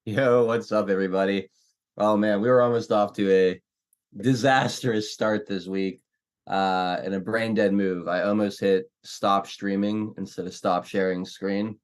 Yo, what's up, everybody? Oh man, we were almost off to a disastrous start this week. In a brain dead move. I almost hit stop streaming instead of stop sharing screen,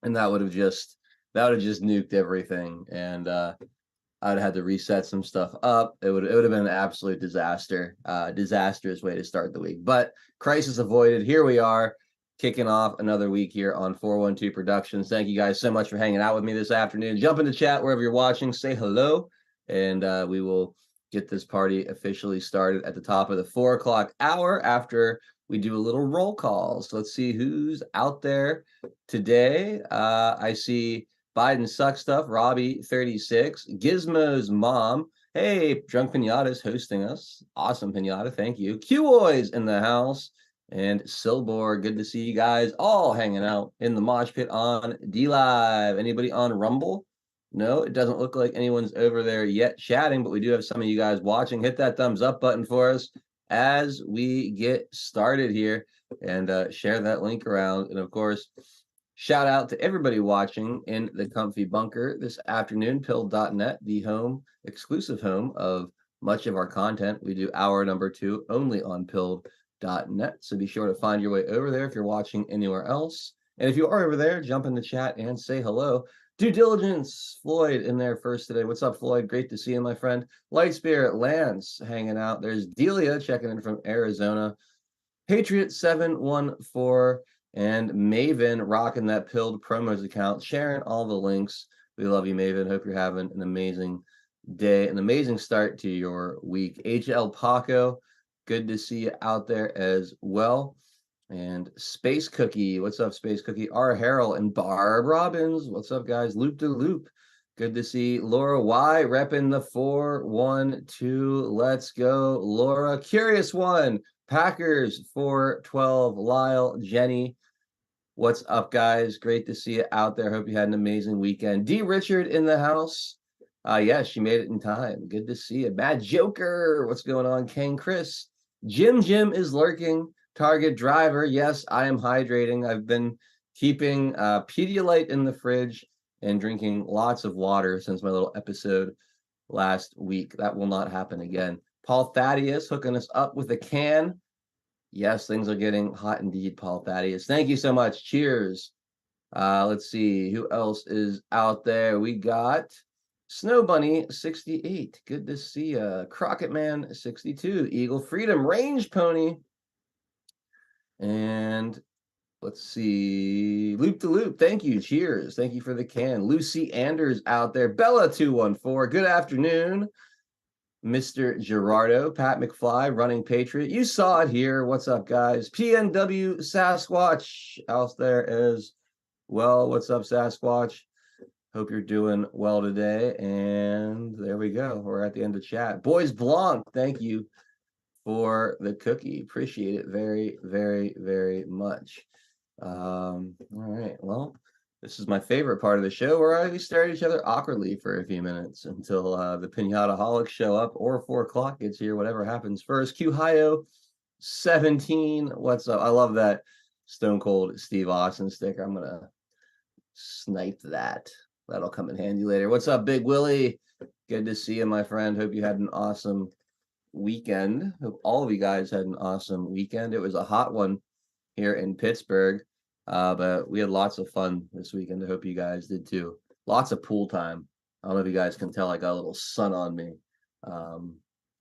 and that would have just nuked everything. And I'd had to reset some stuff up. It would have been an absolute disaster. Disastrous way to start the week. But crisis avoided. Here we are, kicking off another week here on 412 Productions. Thank you guys so much for hanging out with me this afternoon. Jump into chat wherever you're watching, say hello, and we will get this party officially started at the top of the 4 o'clock hour after we do a little roll call. So let's see who's out there today. I see Biden sucks stuff. Robbie 36. Gizmo's mom. Hey, Drunk Pinata's hosting us. Awesome Pinata. Thank you. Q-Boys in the house. And Silbor. Good to see you guys all hanging out in the mosh pit on D Live. Anybody on Rumble? No, it doesn't look like anyone's over there yet chatting, but we do have some of you guys watching. Hit that thumbs up button for us as we get started here, and share that link around. And of course, shout out to everybody watching in the comfy bunker this afternoon. Pill.net, the exclusive home of much of our content. We do hour number 2 only on Pill.net. So be sure to find your way over there if you're watching anywhere else. And if you are over there, jump in the chat and say hello. Due Diligence, Floyd in there first today. What's up, Floyd? Great to see you, my friend. Light Spirit, Lance hanging out. There's Delia checking in from Arizona. Patriot 714 and Maven rocking that Pilled Promos account, sharing all the links. We love you, Maven. Hope you're having an amazing day, an amazing start to your week. HL Paco, good to see you out there as well. And Space Cookie, what's up, Space Cookie? R. Harrell and Barb Robbins, what's up, guys? Loop to Loop, good to see Laura Y repping the 412. Let's go, Laura. Curious One, Packers 412. Lyle, Jenny, what's up, guys? Great to see you out there. Hope you had an amazing weekend. D. Richard in the house. Yeah, she made it in time. Good to see you. Mad Joker, what's going on? Kane Chris. Jim is lurking. Target driver. Yes, I am hydrating. I've been keeping Pedialyte in the fridge and drinking lots of water since my little episode last week. That will not happen again. Paul Thaddeus hooking us up with a can. Yes, things are getting hot indeed, Paul Thaddeus. Thank you so much. Cheers. Let's see who else is out there. We got Snow Bunny 68. Good to see you. Crockett Man 62. Eagle Freedom Range Pony. And let's see. Loop to Loop. Thank you. Cheers. Thank you for the can. Lucy Anders out there. Bella 214. Good afternoon. Mr. Gerardo, Pat McFly, Running Patriot. You saw it here. What's up, guys? PNW Sasquatch out there as well. What's up, Sasquatch? Hope you're doing well today. And there we go. We're at the end of chat. Boys Blanc, thank you for the cookie. Appreciate it very, very, very much. All right. Well, this is my favorite part of the show where we stare at each other awkwardly for a few minutes until the Pinata Holics show up or 4 o'clock gets here, whatever happens first. Q-Hio 17. What's up? I love that Stone Cold Steve Austin sticker. I'm going to snipe that. That'll come in handy later. What's up, Big Willie? Good to see you, my friend. Hope you had an awesome weekend. Hope all of you guys had an awesome weekend. It was a hot one here in Pittsburgh, but we had lots of fun this weekend. I hope you guys did too. Lots of pool time. I don't know if you guys can tell, I got a little sun on me.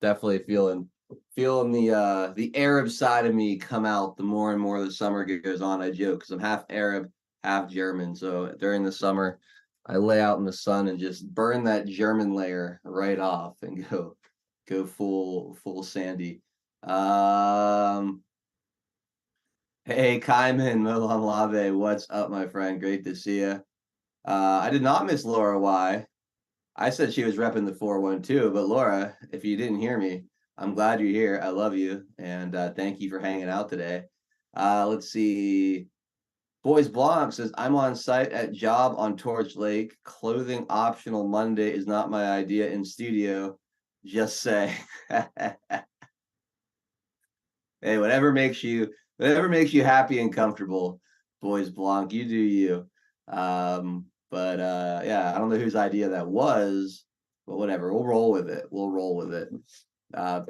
Definitely feeling the Arab side of me come out the more and more the summer goes on. I joke because I'm half Arab, half German. So during the summer, I lay out in the sun and just burn that German layer right off and go full Sandy. Hey, Kaiman Milan Lave, what's up, my friend? Great to see you. I did not miss Laura Y. I said she was repping the 412, but Laura, if you didn't hear me, I'm glad you're here. I love you, and thank you for hanging out today. Let's see. Boys Blanc says, I'm on site at job on Torch Lake. Clothing optional Monday is not my idea in studio. Just say. Hey, whatever makes you happy and comfortable, Boys Blanc, you do you. But yeah, I don't know whose idea that was, but whatever. We'll roll with it.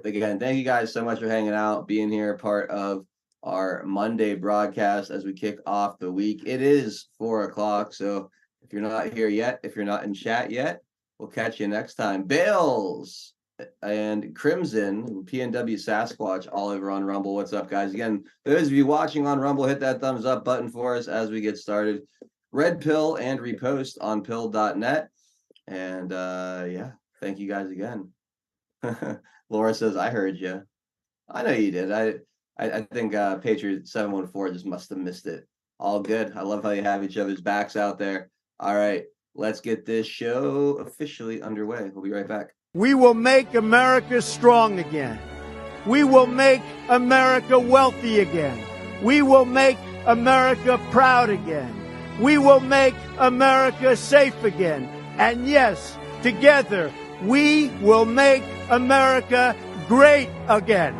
Again, thank you guys so much for hanging out, being here, part of our Monday broadcast as we kick off the week. It is 4 o'clock, so if you're not here yet, if you're not in chat yet, we'll catch you next time. Bales and Crimson, PNW Sasquatch, all over on Rumble. What's up, guys? Again, those of you watching on Rumble, hit that thumbs up button for us as we get started. Red Pill and repost on pill.net. And yeah, thank you guys again. Laura says, I heard you. I know you did. I think Patriot 714 just must have missed it. All good. I love how you have each other's backs out there. All right, let's get this show officially underway. We'll be right back. We will make America strong again. We will make America wealthy again. We will make America proud again. We will make America safe again. And yes, together, we will make America great again.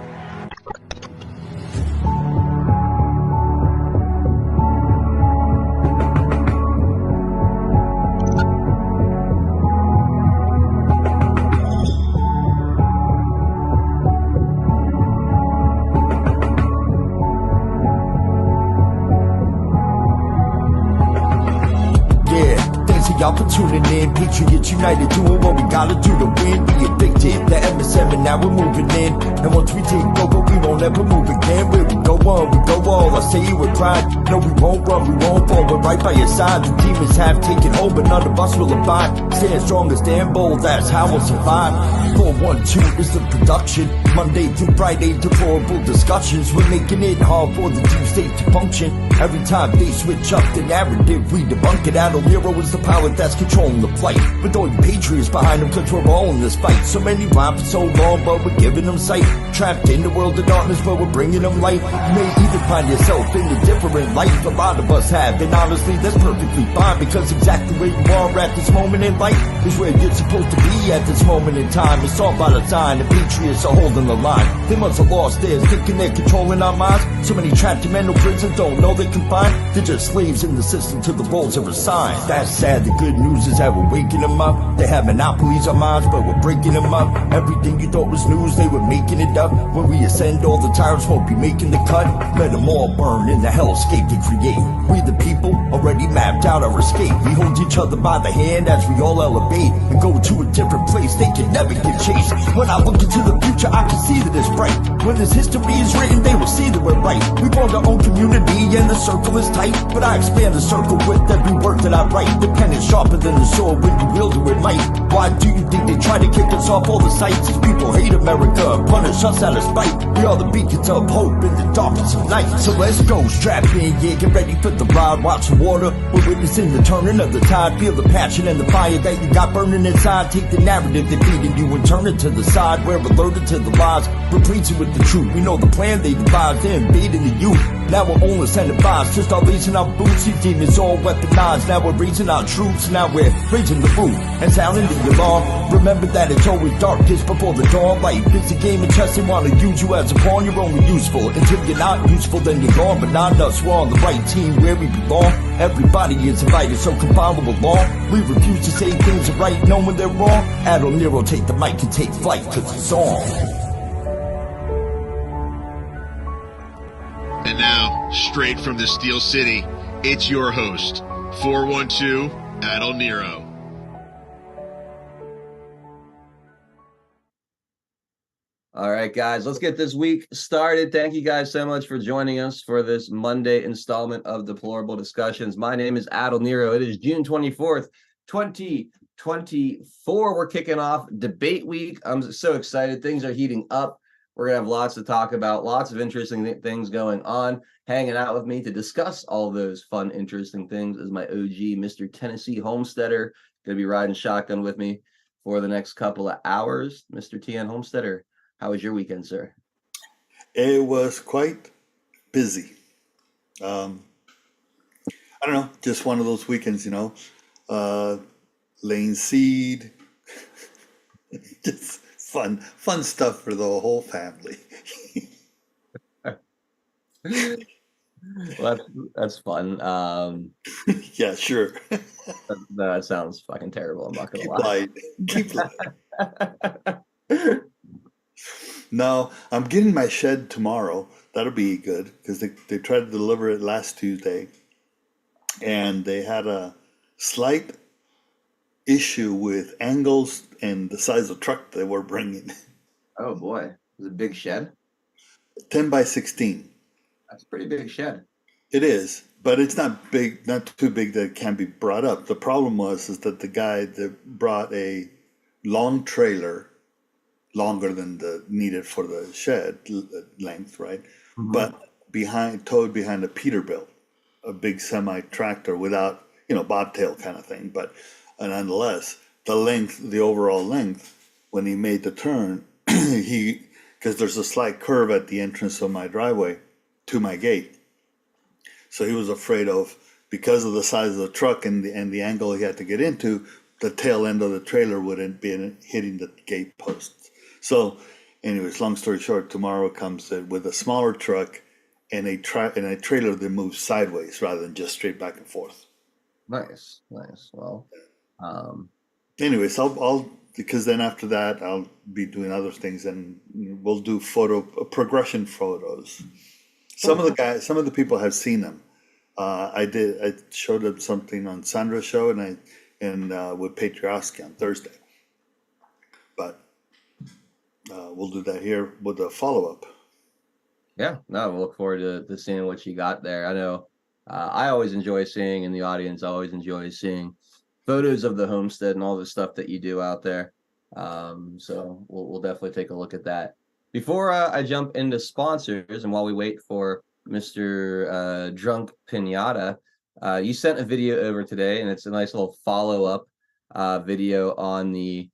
Y'all for tuning in, Patriots United, doing what we gotta do to win. Be addicted, the MS7, now we're moving in. And once we take over, we won't ever move again. Where we go on, we go all. I say it with pride. No, we won't run, we won't fall. We're right by your side. The demons have taken hold, but none of us will abide. Stand strong and stand bold, that's how we'll survive. 412 is the production. Monday through Friday, deplorable discussions. We're making it hard for the two state to function. Every time they switch up the narrative, we debunk it. Adult Hero is the power that's controlling the flight. With all the patriots behind them, cause we're all in this fight. So many rhyme for so long, but we're giving them sight. Trapped in the world of darkness, but we're bringing them light. You may even find yourself in a different life. A lot of us have, and honestly, that's perfectly fine. Because exactly where you are at this moment in life is where you're supposed to be at this moment in time. It's all by design, the patriots are holding the line. They must have lost theirs, thinking they're controlling our minds. So many trapped in mental prisons don't know they can find. They're just slaves in the system to the roles they're assigned. That's sad, the good news is that we're waking them up. They have monopolies on minds, but we're breaking them up. Everything you thought was news, they were making it up. When we ascend, all the tyrants won't be making the cut. Let them all burn in the hellscape they create. We the people already mapped out our escape. We hold each other by the hand as we all elevate and go to a different place. They can never get chased. When I look into the future, I can see that it's bright. When this history is written, they will see that we're right. We formed our own community and the circle is tight. But I expand the circle with every word that I write. The pen is sharper than the sword when you wield it with might. Why do you think they try to kick us off all the sites? These people hate America, punish us out of spite. We are the beacons of hope in the darkness of night. So let's go, strap in, yeah, get ready for the ride. Watch the water, we're witnessing the turning of the tide. Feel the passion and the fire that you got burning inside. Take the narrative they're feeding you and turn it to the side. We're alerted to the lies, replacing with the truth. We know the plan they devised, they're invading the youth. Now we're only sending vibes, just start raising our boots. These demons all weaponized, now we're raising our troops. Now we're raising the roof and sounding the alarm. Remember that it's always darkest before the dawn. Life is a game of chess, they want to use you as a pawn. You're only useful until you're not useful, then you're gone. But not us, we're on the right team where we belong. Everybody is invited, so come follow along. We refuse to say things are right, knowing they're wrong. Adult Nero, take the mic and take flight, cause it's on. And now, straight from the Steel City, it's your host, 412 Adol Nero. All right, guys, let's get this week started. Thank you guys so much for joining us for this Monday installment of Deplorable Discussions. My name is Adol Nero. It is June 24th, 2024. We're kicking off debate week. I'm so excited. Things are heating up. We're going to have lots to talk about, lots of interesting things going on. Hanging out with me to discuss all those fun, interesting things is my OG, Mr. Tennessee Homesteader. Going to be riding shotgun with me for the next couple of hours. Mr. TN Homesteader, how was your weekend, sir? It was quite busy. I don't know, just one of those weekends, laying seed, just fun stuff for the whole family. Well, that's fun. Yeah, sure. That sounds fucking terrible. I'm not gonna Keep lie. lying. Keep lying. No, I'm getting my shed tomorrow. That'll be good because they tried to deliver it last Tuesday and they had a slight issue with angles and the size of truck they were bringing. Oh boy, it's a big shed. 10 by 16. That's a pretty big shed. It is, but it's not big, not too big that it can't be brought up. The problem is that the guy that brought a long trailer, longer than the needed for the shed length, right? Mhm. But towed behind a Peterbilt, a big semi tractor without, bobtail kind of thing. But nonetheless, the overall length, when he made the turn, because there's a slight curve at the entrance of my driveway to my gate. So he was afraid of, because of the size of the truck and the angle he had to get into, the tail end of the trailer wouldn't be hitting the gate posts. So, anyways, long story short, tomorrow comes with a smaller truck and a trailer that moves sideways rather than just straight back and forth. Nice, nice. Well, um, Anyways, I'll because then after that I'll be doing other things and we'll do progression photos. cool. Some of the people have seen them. I showed them something on Sandra's show and with Patrioski on Thursday. But we'll do that here with a follow up. Yeah, no, we'll look forward to seeing what you got there. I know I always enjoy seeing in the audience, I always enjoy seeing photos of the homestead and all the stuff that you do out there. So we'll definitely take a look at that. Before I jump into sponsors and while we wait for Mr. Drunk Pinata, you sent a video over today and it's a nice little follow-up video on the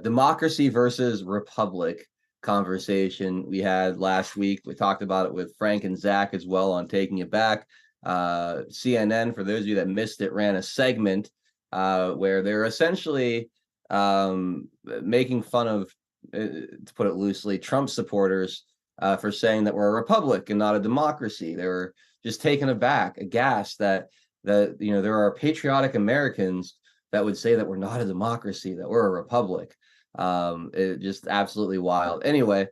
democracy versus republic conversation we had last week. We talked about it with Frank and Zach as well on Taking It Back. CNN, for those of you that missed it, ran a segment where they're essentially making fun of, to put it loosely, Trump supporters for saying that we're a republic and not a democracy. They were just taken aback, aghast that there are patriotic Americans that would say that we're not a democracy, that we're a republic. It just absolutely wild. Anyway,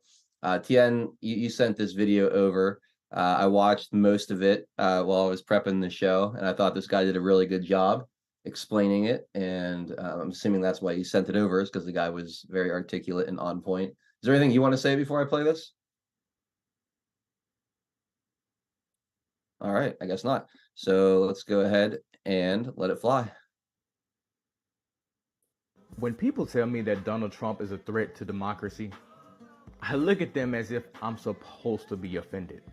Tien, you sent this video over. I watched most of it while I was prepping the show, and I thought this guy did a really good job explaining it. And I'm assuming that's why you sent it over, is because the guy was very articulate and on point. Is there anything you want to say before I play this? All right, I guess not. So let's go ahead and let it fly. When people tell me that Donald Trump is a threat to democracy, I look at them as if I'm supposed to be offended.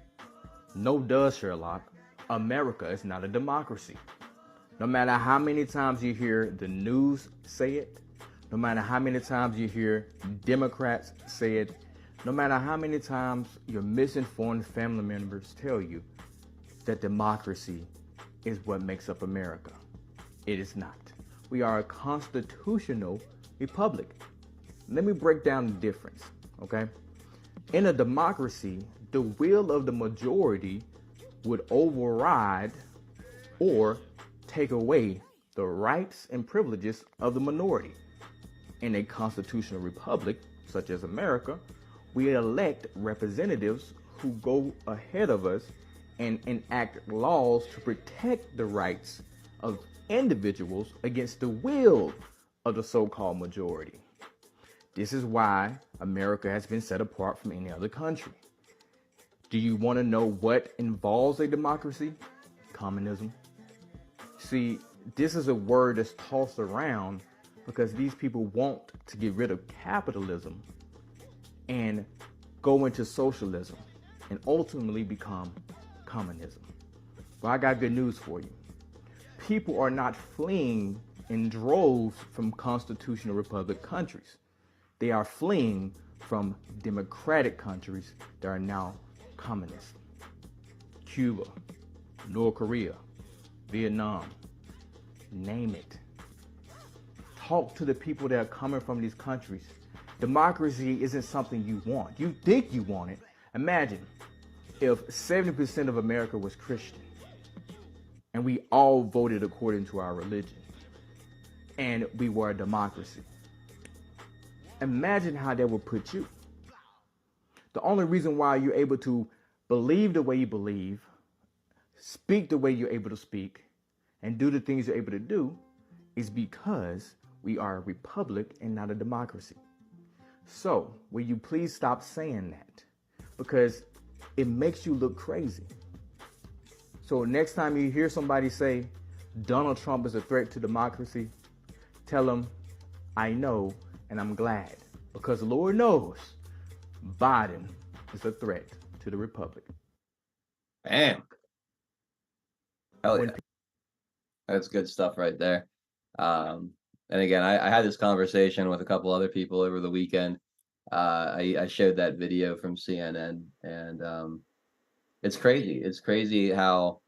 No duh, Sherlock. America is not a democracy. No matter how many times you hear the news say it, no matter how many times you hear Democrats say it, no matter how many times your misinformed family members tell you that democracy is what makes up America, it is not. We are a constitutional republic. Let me break down the difference, okay? In a democracy, the will of the majority would override or take away the rights and privileges of the minority. In a constitutional republic, such as America, we elect representatives who go ahead of us and enact laws to protect the rights of individuals against the will of the so-called majority. This is why America has been set apart from any other country. Do you want to know what involves a democracy? Communism. See, this is a word that's tossed around because these people want to get rid of capitalism and go into socialism and ultimately become communism. Well, I got good news for you. People are not fleeing in droves from constitutional republic countries. They are fleeing from democratic countries that are now communist. Cuba, North Korea, Vietnam, name it. Talk to the people that are coming from these countries. Democracy isn't something you want. You think you want it. Imagine if 70% of America was Christian and we all voted according to our religion and we were a democracy, imagine how that would put you. The only reason why you're able to believe the way you believe, speak the way you're able to speak, and do the things you're able to do is because we are a republic and not a democracy. So, will you please stop saying that? Because it makes you look crazy. So next time you hear somebody say Donald Trump is a threat to democracy, tell them, I know and I'm glad. Because Lord knows Biden is a threat to the republic. Bam. Hell When yeah. That's good stuff right there. And again, I had this conversation with a couple other people over the weekend. I showed that video from CNN, and it's crazy. It's crazy how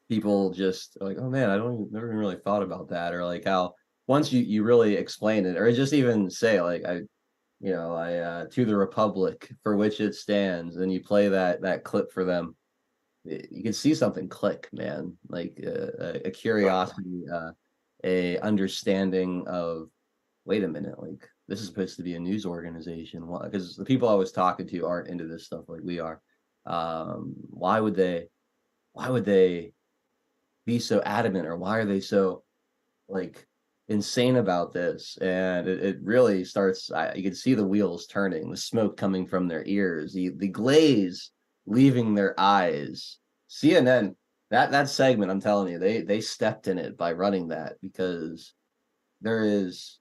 people just are like, oh man, never even really thought about that, or like how once you really explain it, or just even say like I to the republic for which it stands, and you play that clip for them, you can see something click, man. Like a curiosity, a understanding of, wait a minute, like this is supposed to be a news organization. Because the people I was talking to aren't into this stuff like we are. Why would they be so adamant, or why are they so like insane about this? And it really starts, you can see the wheels turning, the smoke coming from their ears, the glaze leaving their eyes. CNN, that segment, I'm telling you, they stepped in it by running that, because there is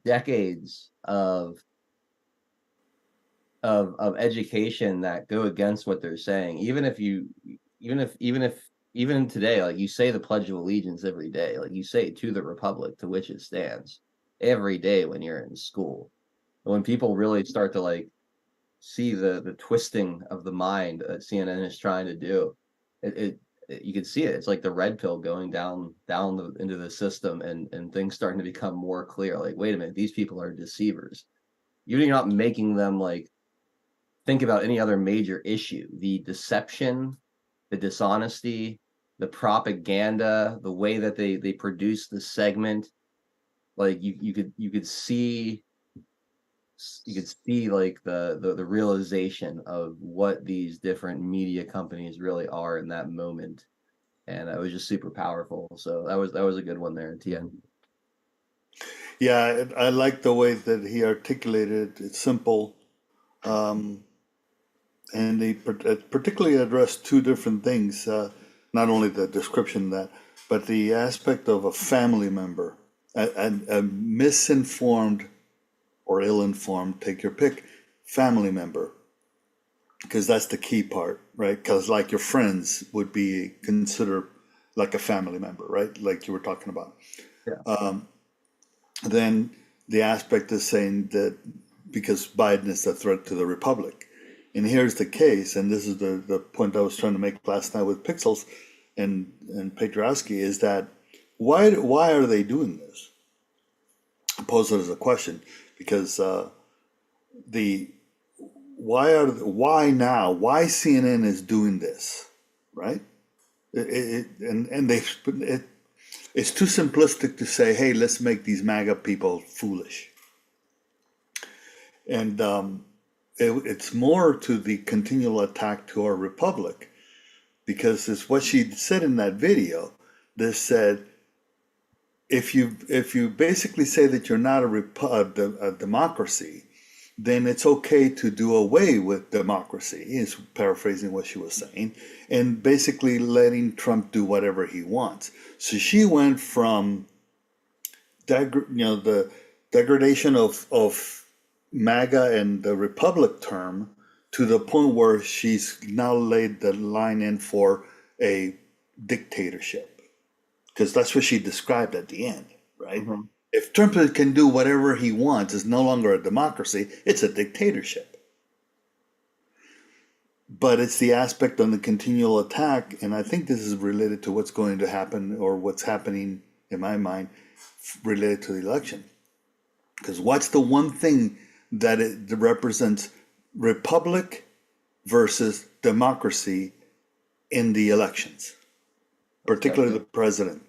decades of education that go against what they're saying. Even today, like you say the Pledge of Allegiance every day, like you say to the republic to which it stands every day when you're in school. And when people really start to like see the twisting of the mind that CNN is trying to do, it you can see it. It's like the red pill going down into the system, and things starting to become more clear. Like, wait a minute, these people are deceivers. You're not making them like think about any other major issue. The deception, the dishonesty, the propaganda, the way that they produce the segment, like you could see like the realization of what these different media companies really are in that moment, and it was just super powerful. So that was a good one there, Tien. Yeah, I like the way that he articulated it. It's simple. And he particularly addressed two different things, not only the description of that, but the aspect of a family member, a misinformed or ill-informed, take your pick, family member, because that's the key part, right? Because like your friends would be considered like a family member, right? Like you were talking about. Yeah. Then the aspect is saying that because Biden is a threat to the republic. And here's the case, and this is the point I was trying to make last night with Pixels and Petrowski, is that why are they doing this? I pose it as a question, because why now? Why CNN is doing this, right? It's too simplistic to say, hey, let's make these MAGA people foolish. And it's more to the continual attack to our republic, because it's what she said in that video. They said, if you basically say that you're not a democracy, then it's okay to do away with democracy, is paraphrasing what she was saying, and basically letting Trump do whatever he wants. So she went from the degradation of MAGA and the Republic term to the point where she's now laid the line in for a dictatorship, because that's what she described at the end, right? Mm-hmm. If Trump can do whatever he wants, it's no longer a democracy, it's a dictatorship. But it's the aspect on the continual attack, and I think this is related to what's going to happen, or what's happening in my mind, related to the election. Because what's the one thing that it represents? Republic versus democracy in the elections, particularly the president.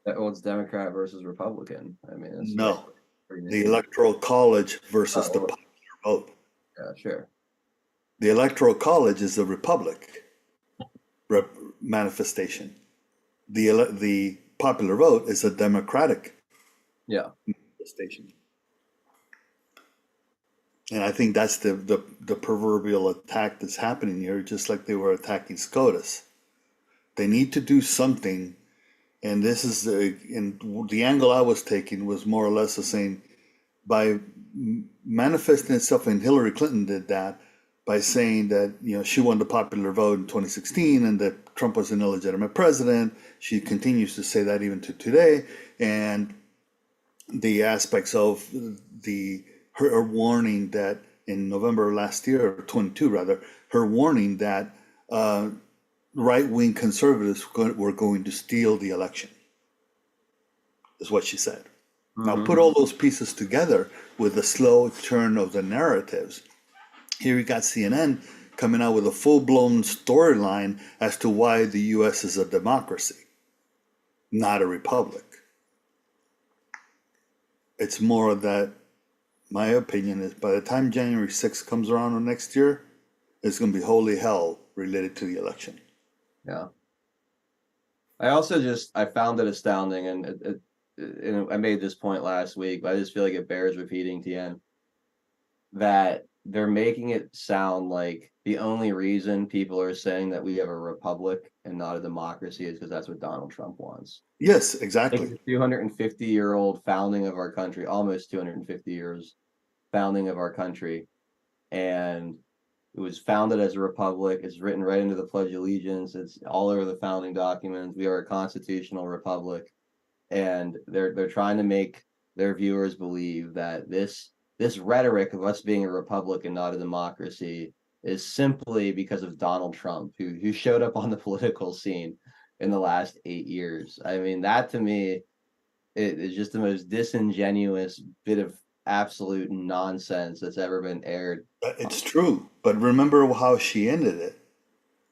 Well, it's Democrat versus Republican. I mean, it's No, pretty the new. Electoral College versus the Oh, popular vote. yeah, sure. The Electoral College is a republic manifestation. The popular vote is a democratic Yeah. manifestation. And I think that's the proverbial attack that's happening here, just like they were attacking SCOTUS. They need to do something, and this is and the angle I was taking was more or less the same. By manifesting itself, and Hillary Clinton did that by saying that she won the popular vote in 2016 and that Trump was an illegitimate president. She continues to say that even to today, and the aspects of her warning that in November last year, or 22 rather, her warning that right-wing conservatives were going to steal the election, is what she said. Now put all those pieces together with the slow turn of the narratives. Here you got CNN coming out with a full-blown storyline as to why the U.S. is a democracy, not a republic. It's more of that. My opinion is by the time January 6th comes around of next year, it's going to be holy hell related to the election. Yeah. I found it astounding, and I made this point last week, but I just feel like it bears repeating, TN, that they're making it sound like the only reason people are saying that we have a republic and not a democracy is because that's what Donald Trump wants. Yes, exactly. Like the 250-year-old founding of our country, almost 250 years founding of our country, and it was founded as a republic. It's written right into the Pledge of Allegiance. It's all over the founding documents. We are a constitutional republic, and they're trying to make their viewers believe that this rhetoric of us being a republic and not a democracy is simply because of Donald Trump, who showed up on the political scene in the last 8 years. I mean, that to me it is just the most disingenuous bit of absolute nonsense that's ever been aired. It's true, but remember how she ended it.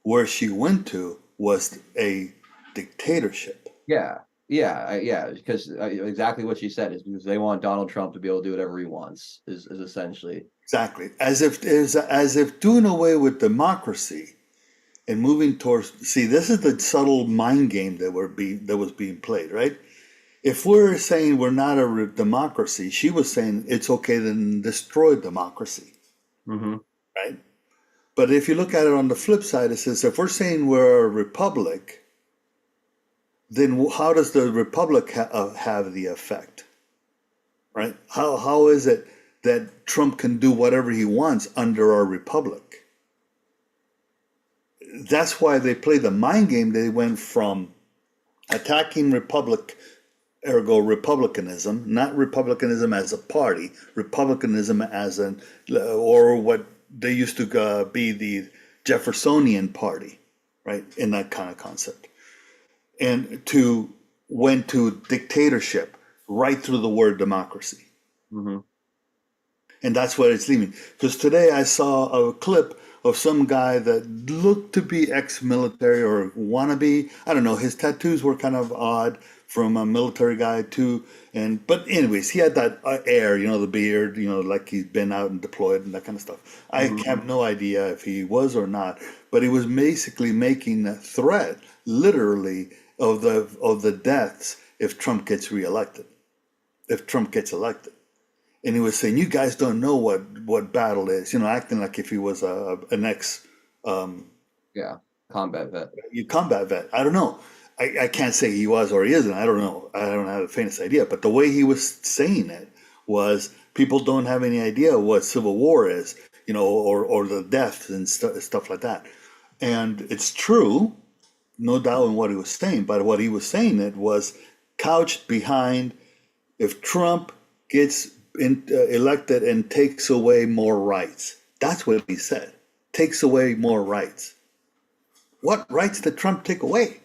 Where she went to was a dictatorship. Yeah, because exactly what she said is because they want Donald Trump to be able to do whatever he wants is essentially Exactly, as if doing away with democracy and moving towards. See, this is the subtle mind game that was being played, right? If we're saying we're not a democracy, she was saying it's okay to destroy democracy, right? But if you look at it on the flip side, it says if we're saying we're a republic, then how does the republic have the effect, right? How is it that Trump can do whatever he wants under our republic? That's why they play the mind game. They went from attacking republic, ergo republicanism, not republicanism as a party, republicanism as or what they used to be the Jeffersonian party, right? In that kind of concept. And went to dictatorship right through the word democracy. And that's what it's leaving. Because today I saw a clip of some guy that looked to be ex-military or wannabe. I don't know. His tattoos were kind of odd from a military guy too. But anyways, he had that air, the beard, like he's been out and deployed and that kind of stuff. I have no idea if he was or not, but he was basically making a threat, literally, of the deaths if Trump gets reelected, if Trump gets elected. And he was saying, you guys don't know what battle is, acting like if he was an ex combat vet. Combat vet. I don't know. I can't say he was or he isn't. I don't know. I don't have the faintest idea. But the way he was saying it was people don't have any idea what civil war is, or the deaths and stuff like that. And it's true, no doubt in what he was saying. But what he was saying it was couched behind if Trump gets elected and takes away more rights. That's what he said. Takes away more rights. What rights did Trump take away?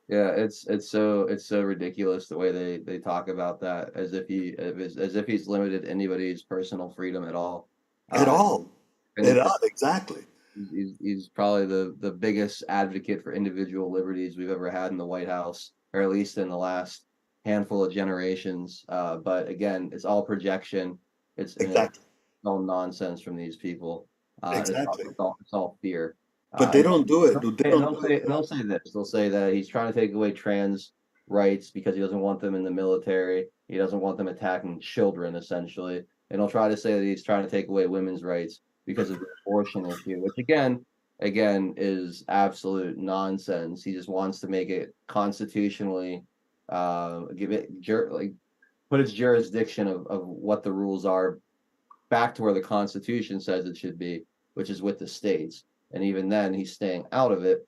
Yeah, it's so ridiculous the way they talk about that as if he's limited anybody's personal freedom at all. At all, exactly. He's probably the biggest advocate for individual liberties we've ever had in the White House, or at least in the last handful of generations. But again, it's all projection. It's Exactly. all nonsense from these people. And Exactly. it's all fear. But they And don't do it. They don't do it. they'll say this. They'll say that he's trying to take away trans rights because he doesn't want them in the military. He doesn't want them attacking children, essentially. And he'll try to say that he's trying to take away women's rights because of the abortion issue, which again is absolute nonsense. He just wants to make it constitutionally give it like put its jurisdiction of what the rules are back to where the Constitution says it should be, which is with the states. And even then, he's staying out of it,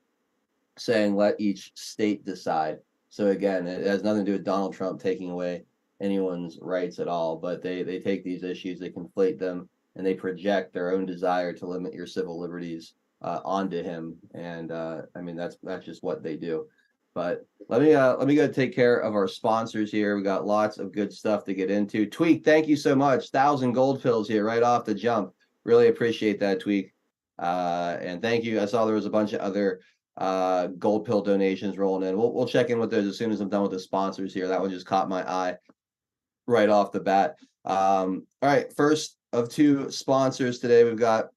saying let each state decide. So again, it has nothing to do with Donald Trump taking away anyone's rights at all, but they take these issues, they conflate them, and they project their own desire to limit your civil liberties onto him. And I mean that's just what they do. But let me go take care of our sponsors here. We got lots of good stuff to get into. Tweak, thank you so much. 1,000 gold pills here right off the jump. Really appreciate that, Tweak. And thank you. I saw there was a bunch of other gold pill donations rolling in. We'll check in with those as soon as I'm done with the sponsors here. That one just caught my eye right off the bat. All right, first of two sponsors today, we've got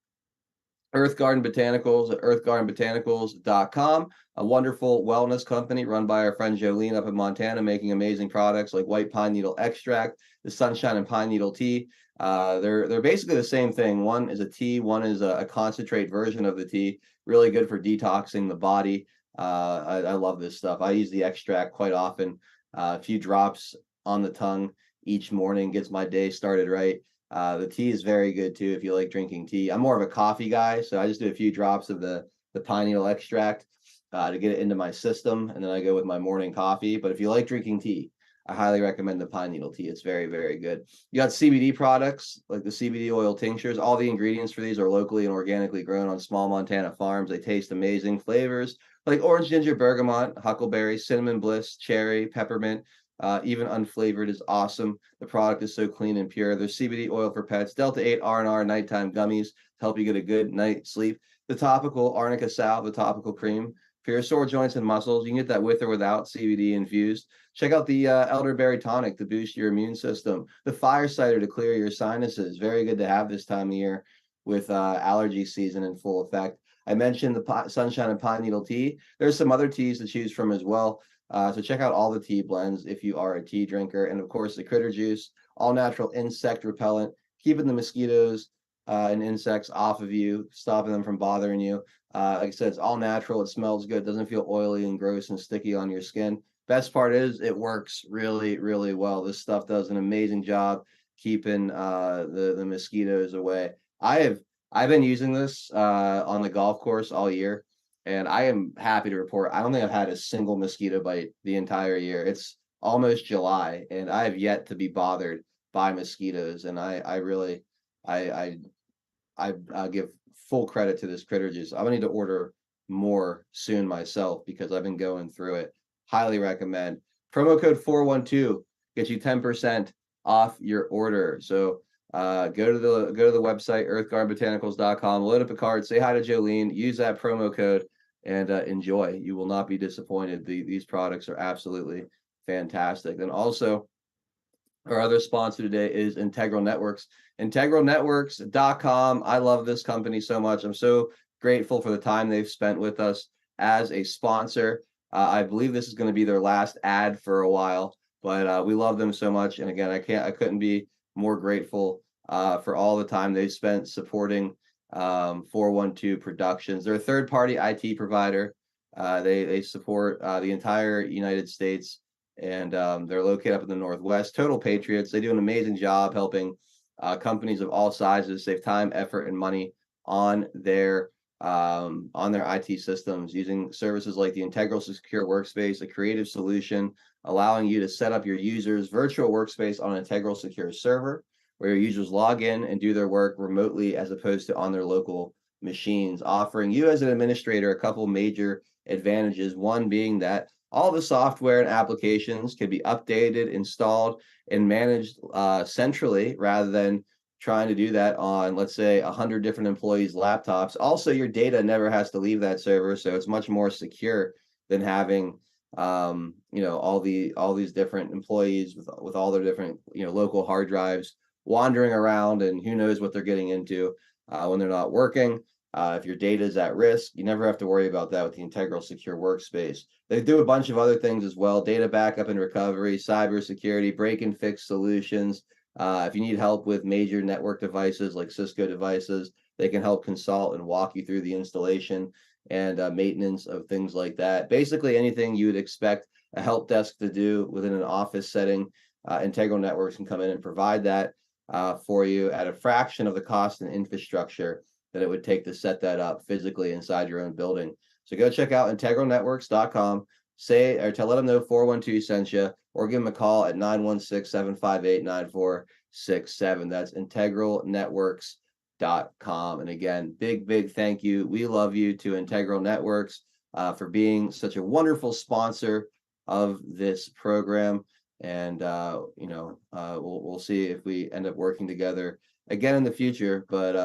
Earth Garden Botanicals at earthgardenbotanicals.com, a wonderful wellness company run by our friend Jolene up in Montana, making amazing products like white pine needle extract, the sunshine and pine needle tea. They're basically the same thing. One is a tea, one is a concentrate version of the tea. Really good for detoxing the body. I love this stuff. I use the extract quite often. A few drops on the tongue each morning gets my day started right. The tea is very good too if you like drinking tea. I'm more of a coffee guy, so I just do a few drops of the pine needle extract to get it into my system, and then I go with my morning coffee. But if you like drinking tea, I highly recommend the pine needle tea. It's very, very good. You got CBD products like the CBD oil tinctures. All the ingredients for these are locally and organically grown on small Montana farms. They taste amazing. Flavors like orange ginger, bergamot, huckleberry, cinnamon bliss, cherry, peppermint. Even unflavored is awesome. The product is so clean and pure. There's CBD oil for pets, Delta 8 R&R nighttime gummies to help you get a good night's sleep. The topical arnica salve, the topical cream for your sore joints and muscles. You can get that with or without CBD infused. Check out the elderberry tonic to boost your immune system. The fire cider to clear your sinuses. Very good to have this time of year with allergy season in full effect. I mentioned the sunshine and pine needle tea. There's some other teas to choose from as well. So check out all the tea blends if you are a tea drinker. And of course, the critter juice, all natural insect repellent, keeping the mosquitoes and insects off of you, stopping them from bothering you. Like I said, it's all natural. It smells good. Doesn't feel oily and gross and sticky on your skin. Best part is it works really, really well. This stuff does an amazing job keeping the mosquitoes away. I've been using this on the golf course all year. And I am happy to report I don't think I've had a single mosquito bite the entire year. It's almost July, and I have yet to be bothered by mosquitoes. And I really I give full credit to this critter juice. I'm gonna need to order more soon myself because I've been going through it. Highly recommend. Promo code 412 gets you 10% off your order. So go to the website earthgardenbotanicals.com, load up a card, say hi to Jolene, use that promo code, and enjoy. You will not be disappointed. These products are absolutely fantastic. And also, our other sponsor today is Integral Networks. IntegralNetworks.com. I love this company so much. I'm so grateful for the time they've spent with us as a sponsor. I believe this is going to be their last ad for a while, but we love them so much. And again, I couldn't be more grateful for all the time they've spent supporting 412 Productions. They're a third-party IT provider. They support the entire United States, and they're located up in the Northwest. Total patriots. They do an amazing job helping companies of all sizes save time, effort, and money on their IT systems using services like the Integral Secure Workspace, a creative solution allowing you to set up your users' virtual workspace on an Integral Secure server, where your users log in and do their work remotely as opposed to on their local machines, offering you as an administrator a couple major advantages. One being that all the software and applications can be updated, installed, and managed centrally rather than trying to do that on, let's say, 100 different employees' laptops. Also, your data never has to leave that server, so it's much more secure than having all these different employees with all their different local hard drives wandering around, and who knows what they're getting into when they're not working. If your data is at risk, you never have to worry about that with the Integral Secure Workspace. They do a bunch of other things as well: data backup and recovery, cybersecurity, break and fix solutions. If you need help with major network devices like Cisco devices, they can help consult and walk you through the installation and maintenance of things like that. Basically, anything you would expect a help desk to do within an office setting, Integral Networks can come in and provide that for you at a fraction of the cost and infrastructure that it would take to set that up physically inside your own building. So go check out integralnetworks.com. Let them know 412 sent you, or give them a call at 916-758-9467. That's integralnetworks.com. And again, big thank you. We love you to Integral Networks for being such a wonderful sponsor of this program. And we'll see if we end up working together again in the future. But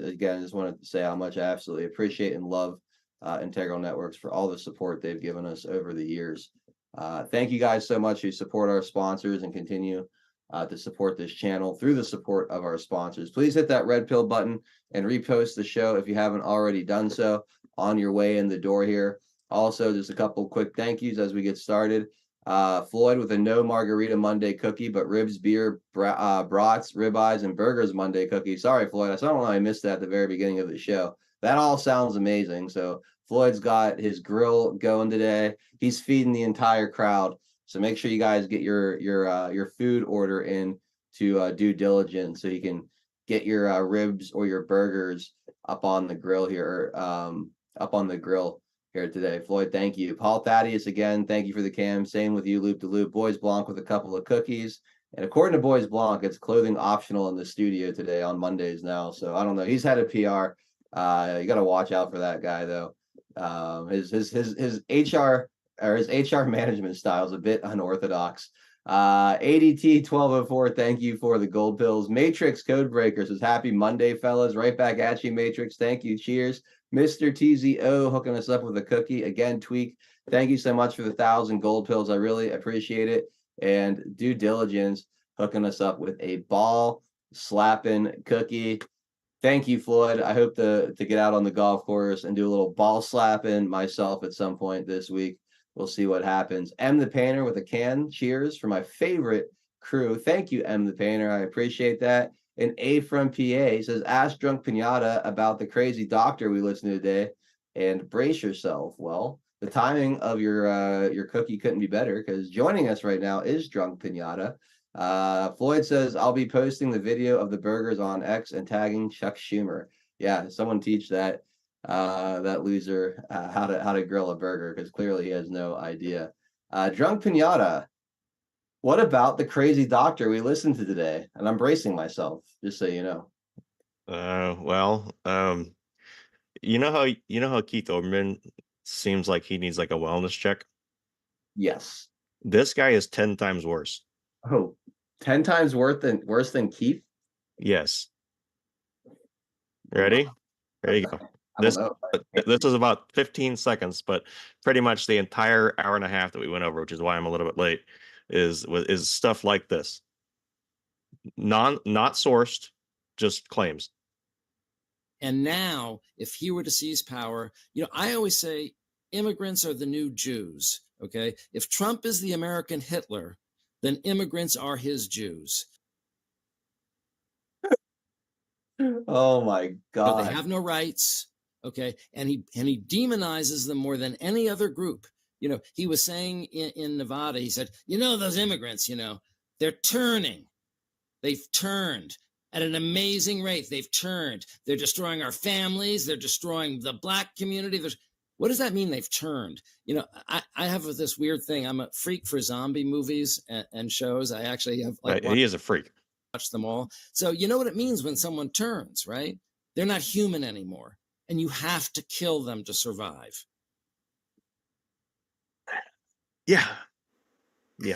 again, I just wanted to say how much I absolutely appreciate and love Integral Networks for all the support they've given us over the years. Thank you guys so much who support our sponsors and continue to support this channel through the support of our sponsors. Please hit that red pill button and repost the show if you haven't already done so on your way in the door here. Also, just a couple quick thank yous as we get started. Floyd with a no margarita Monday cookie, but ribs, beer, brats, ribeyes, and burgers Monday cookie. Sorry, Floyd. I don't know I missed that at the very beginning of the show. That all sounds amazing. So Floyd's got his grill going today. He's feeding the entire crowd. So make sure you guys get your food order in to due diligence so you can get your ribs or your burgers up on the grill here today. Floyd, thank you. Paul Thaddeus, again, thank you for the cam. Same with you, Loop to Loop. Boys Blanc with a couple of cookies. And according to Boys Blanc, it's clothing optional in the studio today on Mondays now. So I don't know. He's had a PR. You got to watch out for that guy, though. His HR or his HR management style is a bit unorthodox. ADT 1204, thank you for the gold pills. Matrix Codebreaker says happy Monday, fellas. Right back at you, Matrix. Thank you. Cheers. Mr. TZO hooking us up with a cookie. Again, Tweak, thank you so much for the 1,000 gold pills. I really appreciate it. And Due Diligence hooking us up with a ball slapping cookie. Thank you, Floyd. I hope to get out on the golf course and do a little ball slapping myself at some point this week. We'll see what happens. M the Painter with a can. Cheers for my favorite crew. Thank you, M the Painter. I appreciate that. And A from PA says, ask Drunk Pinata about the crazy doctor we listened to today and brace yourself. Well, the timing of your cookie couldn't be better because joining us right now is Drunk Pinata. Floyd says, I'll be posting the video of the burgers on X and tagging Chuck Schumer. Yeah, someone teach that loser how to grill a burger, because clearly he has no idea. Drunk Pinata, what about the crazy doctor we listened to today? And I'm bracing myself, just so you know. You know how Keith Olbermann seems like he needs like a wellness check? Yes. This guy is 10 times worse. Oh, 10 times worse than Keith? Yes. Ready? There you go. This is about 15 seconds, but pretty much the entire hour and a half that we went over, which is why I'm a little bit late, is stuff like this. Not sourced, just claims. And now, if he were to seize power, I always say immigrants are the new Jews. Okay. If Trump is the American Hitler, then immigrants are his Jews. Oh my God. They have no rights. Okay. And he demonizes them more than any other group. He was saying in Nevada, he said, those immigrants, they're turning. They've turned at an amazing rate. They've turned. They're destroying our families. They're destroying the Black community. What does that mean? They've turned. I have this weird thing. I'm a freak for zombie movies and shows. I actually have he is a freak. Watch them all. So you know what it means when someone turns, right? They're not human anymore. And you have to kill them to survive. Yeah. You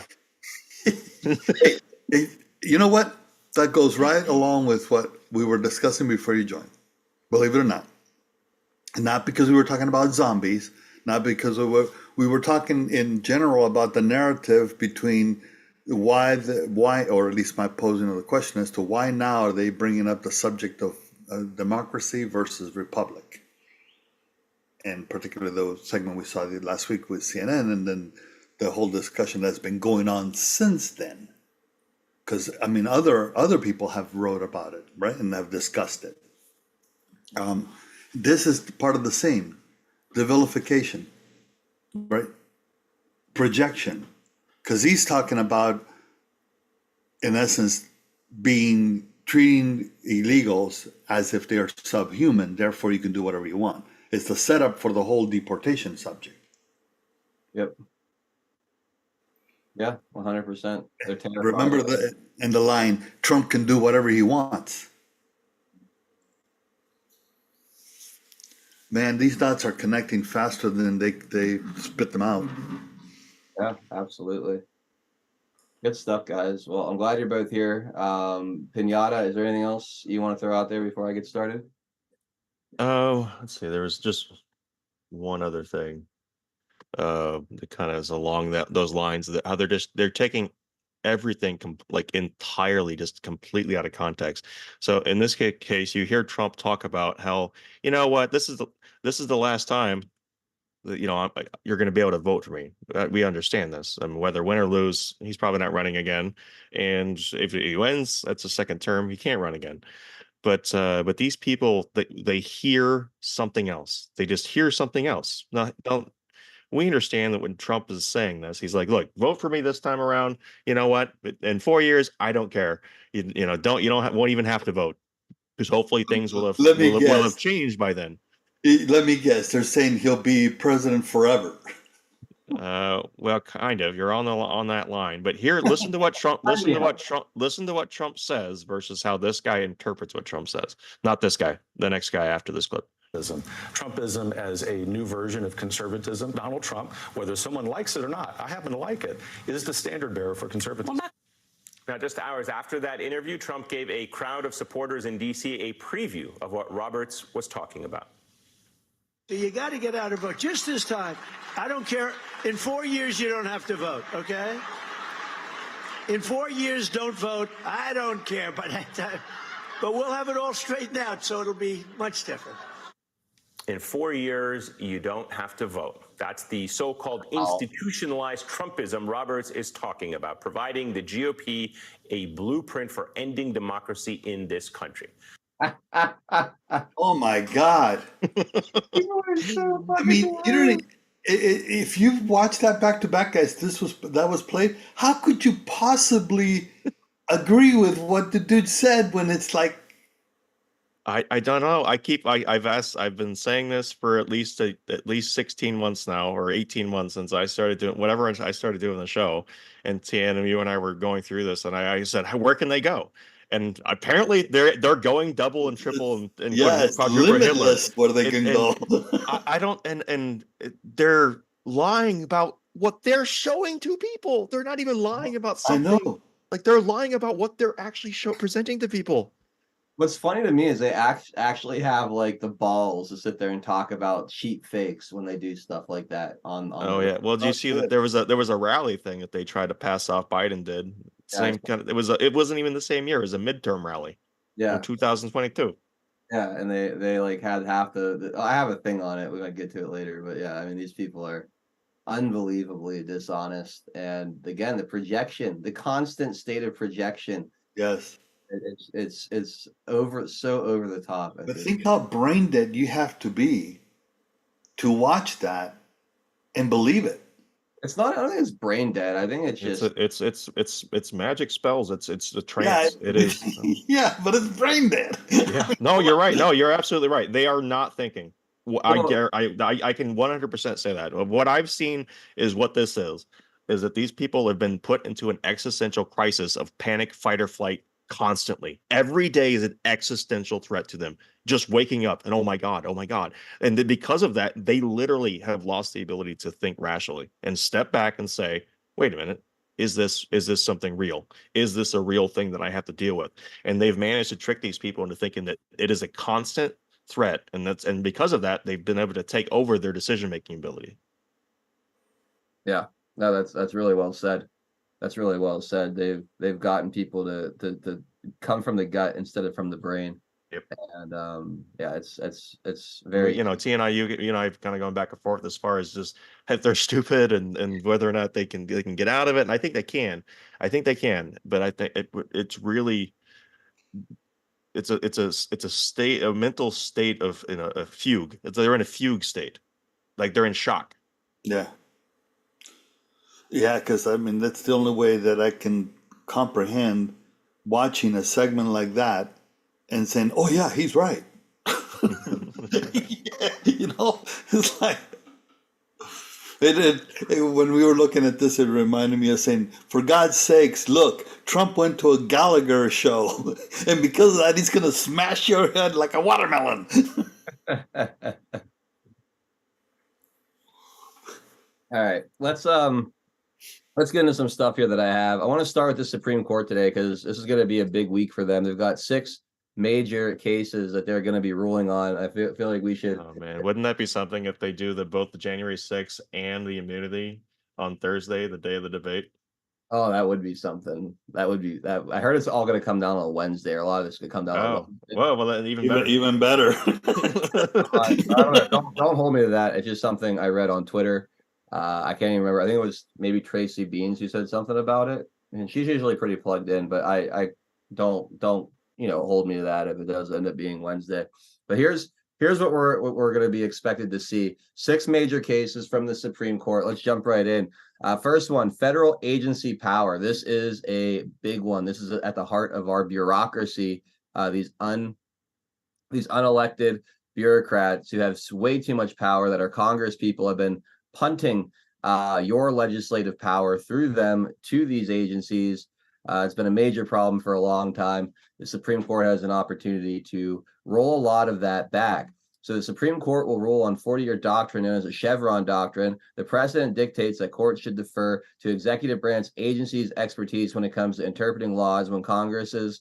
know what? That goes right along with what we were discussing before you joined, believe it or not. And not because we were talking about zombies, not because we were talking in general about the narrative between why, or at least my posing of the question as to why now are they bringing up the subject of democracy versus republic. And particularly the segment we saw last week with CNN, and then the whole discussion that's been going on since then. Because I mean, other people have wrote about it, right, and have discussed it. This is part of the same, the vilification, right, projection, because he's talking about, in essence, treating illegals as if they are subhuman. Therefore, you can do whatever you want. It's the setup for the whole deportation subject. Yep. Yeah, 100%. They're terrified. Remember the line, Trump can do whatever he wants. Man, these dots are connecting faster than they spit them out. Yeah, absolutely. Good stuff, guys. Well, I'm glad you're both here. Pinata, is there anything else you want to throw out there before I get started? Oh, let's see. There was just one other thing. That kind of is along those lines, that how they're taking everything like entirely just completely out of context. So in this case, you hear Trump talk about how, you know what, this is the last time that, you're going to be able to vote for me. We understand this. I mean, whether win or lose, he's probably not running again. And if he wins, that's a second term. He can't run again. But these people, they hear something else. They just hear something else. Now, we understand that when Trump is saying this, he's like, "Look, vote for me this time around. You know what? In 4 years, I don't care. Won't even have to vote, because hopefully things will have changed by then." Let me guess. They're saying he'll be president forever. Well, kind of. You're on that line. But here, listen to what Trump says versus how this guy interprets what Trump says. Not this guy. The next guy after this clip. Trumpism as a new version of conservatism. Donald Trump, whether someone likes it or not, I happen to like it, is the standard bearer for conservatism. Now, just hours after that interview, Trump gave a crowd of supporters in D.C. a preview of what Roberts was talking about. You got to get out and vote. Just this time, I don't care. In 4 years, you don't have to vote, okay? In 4 years, don't vote. I don't care. But we'll have it all straightened out, so it'll be much different. In 4 years, you don't have to vote. That's the so-called institutionalized Trumpism Roberts is talking about, providing the GOP a blueprint for ending democracy in this country. Oh my God! I mean, if you watch that back to back, guys, that was played. How could you possibly agree with what the dude said when it's like? I don't know. I've been saying this for at least 16 months now, or 18 months since I started doing the show. And Tian and you and I were going through this, and I said, where can they go? And apparently they're going double and triple and yes, limitless where they can go. I don't, and they're lying about what they're showing to people. They're not even lying about something. I know. Like, they're lying about what they're actually presenting to people. What's funny to me is they actually have like the balls to sit there and talk about cheap fakes when they do stuff like that on oh yeah. Well, do you see that there was a rally thing that they tried to pass off? Biden did same kind of. It wasn't even the same year. It was a midterm rally. Yeah, in 2022. Yeah, and they like had half the. I have a thing on it. We might get to it later, but yeah, I mean, these people are unbelievably dishonest, and again, the projection, the constant state of projection. Yes. It's over the top. But think how brain dead you have to be to watch that and believe it. It's not. I don't think it's brain dead. I think it's just it's magic spells. It's the trance. Yeah, it is. Yeah, but it's brain dead. Yeah. No, you're right. No, you're absolutely right. They are not thinking. I can 100% say that. What I've seen is what this is that these people have been put into an existential crisis of panic, fight, or flight. Constantly, every day is an existential threat to them. Just waking up and oh my god, and then because of that, they literally have lost the ability to think rationally and step back and say, "Wait a minute, is this something real? Is this a real thing that I have to deal with? And they've managed to trick these people into thinking that it is a constant threat, and because of that, they've been able to take over their decision-making ability. Yeah, no, that's really well said. That's really well said. They've gotten people to come from the gut instead of from the brain. Yep. And yeah, it's very, T and I've kind of gone back and forth as far as just if they're stupid and whether or not they can get out of it. And I think they can. But I think it's really it's a mental state of a fugue. They're in a fugue state, like they're in shock. Yeah. Yeah, because I mean, that's the only way that I can comprehend watching a segment like that and saying, oh, yeah, he's right. Yeah, it's like, when we were looking at this, it reminded me of saying, for God's sakes, look, Trump went to a Gallagher show, and because of that, he's going to smash your head like a watermelon. All right, let's get into some stuff here that I have. I want to start with the Supreme Court today because this is going to be a big week for them. They've got 6 major cases that they're going to be ruling on. I feel like we should. Oh man, wouldn't that be something if they do both the January 6th and the immunity on Thursday, the day of the debate? Oh, that would be something. That would be that. I heard it's all going to come down on Wednesday, or a lot of this could come down. Oh, well, then even better. Even better. I don't know. Don't hold me to that. It's just something I read on Twitter. I can't even remember. I think it was maybe Tracy Beans who said something about it, and she's usually pretty plugged in. But I don't hold me to that if it does end up being Wednesday. But here's what we're going to be expected to see: 6 major cases from the Supreme Court. Let's jump right in. First one, federal agency power. This is a big one. This is at the heart of our bureaucracy. These unelected bureaucrats who have way too much power that our Congress people have been punting your legislative power through them to these agencies. It's been a major problem for a long time. The Supreme Court has an opportunity to roll a lot of that back. So the Supreme Court will rule on 40-year doctrine known as a Chevron doctrine. The precedent dictates that courts should defer to executive branch agencies' expertise when it comes to interpreting laws when Congress's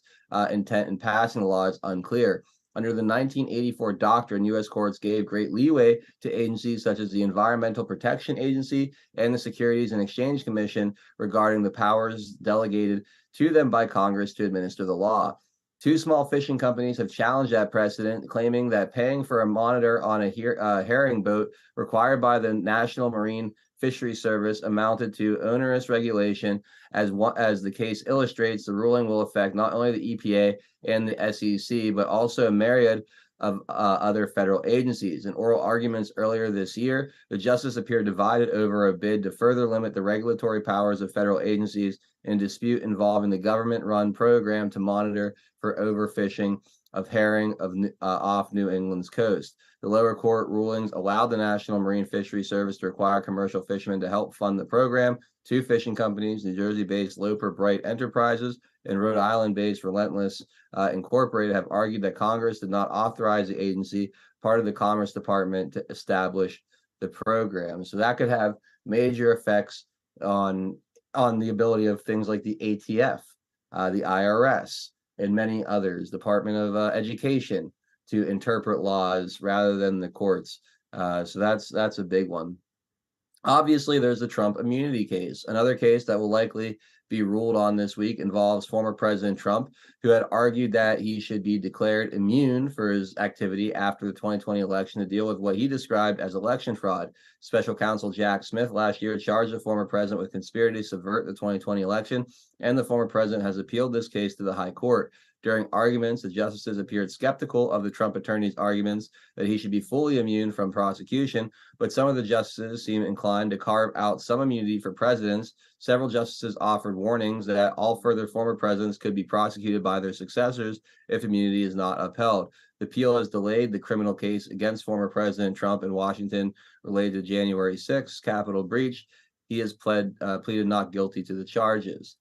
intent in passing the law is unclear. Under the 1984 doctrine, U.S. courts gave great leeway to agencies such as the Environmental Protection Agency and the Securities and Exchange Commission regarding the powers delegated to them by Congress to administer the law. 2 small fishing companies have challenged that precedent, claiming that paying for a monitor on a herring boat required by the National Marine Fisheries Service amounted to onerous regulation. As the case illustrates, the ruling will affect not only the EPA and the SEC, but also a myriad of other federal agencies. In oral arguments earlier this year, the justice appeared divided over a bid to further limit the regulatory powers of federal agencies in a dispute involving the government-run program to monitor for overfishing of herring off New England's coast. The lower court rulings allowed the National Marine Fisheries Service to require commercial fishermen to help fund the program. 2 fishing companies, New Jersey-based Loper Bright Enterprises and Rhode Island-based Relentless Incorporated, have argued that Congress did not authorize the agency, part of the Commerce Department, to establish the program. So that could have major effects on the ability of things like the ATF, the IRS, and many others, Department of Education, to interpret laws rather than the courts. So that's a big one. Obviously, there's the Trump immunity case. Another case that will likely be ruled on this week involves former President Trump, who had argued that he should be declared immune for his activity after the 2020 election to deal with what he described as election fraud. Special counsel Jack Smith last year charged the former president with conspiracy to subvert the 2020 election, and the former president has appealed this case to the high court. During arguments, the justices appeared skeptical of the Trump attorney's arguments that he should be fully immune from prosecution, but some of the justices seem inclined to carve out some immunity for presidents. Several justices offered warnings that all further former presidents could be prosecuted by their successors if immunity is not upheld. The appeal has delayed the criminal case against former President Trump in Washington related to January 6th Capitol breach. He has pleaded not guilty to the charges.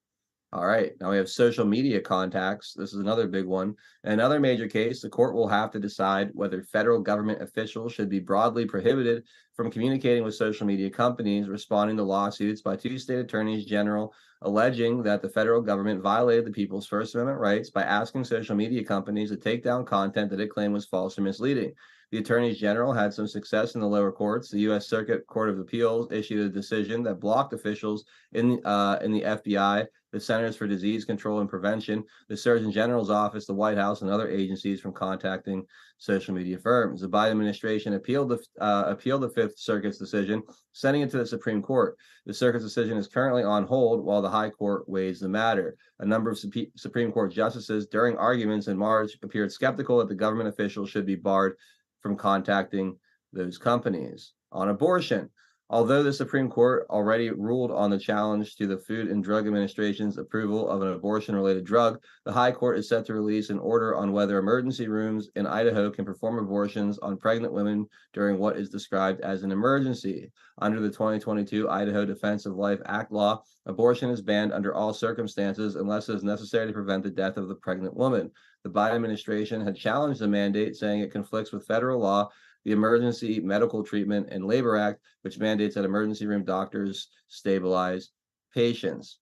All right, now we have social media contacts. This is another big one. In another major case, the court will have to decide whether federal government officials should be broadly prohibited from communicating with social media companies, responding to lawsuits by two state attorneys general alleging that the federal government violated the people's First Amendment rights by asking social media companies to take down content that it claimed was false or misleading. The attorneys general had some success in the lower courts. The U.S. Circuit Court of Appeals issued a decision that blocked officials in the FBI, the Centers for Disease Control and Prevention, the Surgeon General's office, the White House, and other agencies from contacting social media firms. The Biden administration appealed the Fifth Circuit's decision, sending it to the Supreme Court. The circuit's decision is currently on hold while the High Court weighs the matter. A number of Supreme Court justices during arguments in March appeared skeptical that the government officials should be barred from contacting those companies. On abortion, although the Supreme Court already ruled on the challenge to the Food and Drug Administration's approval of an abortion-related drug, the High Court is set to release an order on whether emergency rooms in Idaho can perform abortions on pregnant women during what is described as an emergency. Under the 2022 Idaho Defense of Life Act law, abortion is banned under all circumstances unless it is necessary to prevent the death of the pregnant woman. The Biden administration had challenged the mandate, saying it conflicts with federal law, the Emergency Medical Treatment and Labor Act, which mandates that emergency room doctors stabilize patients.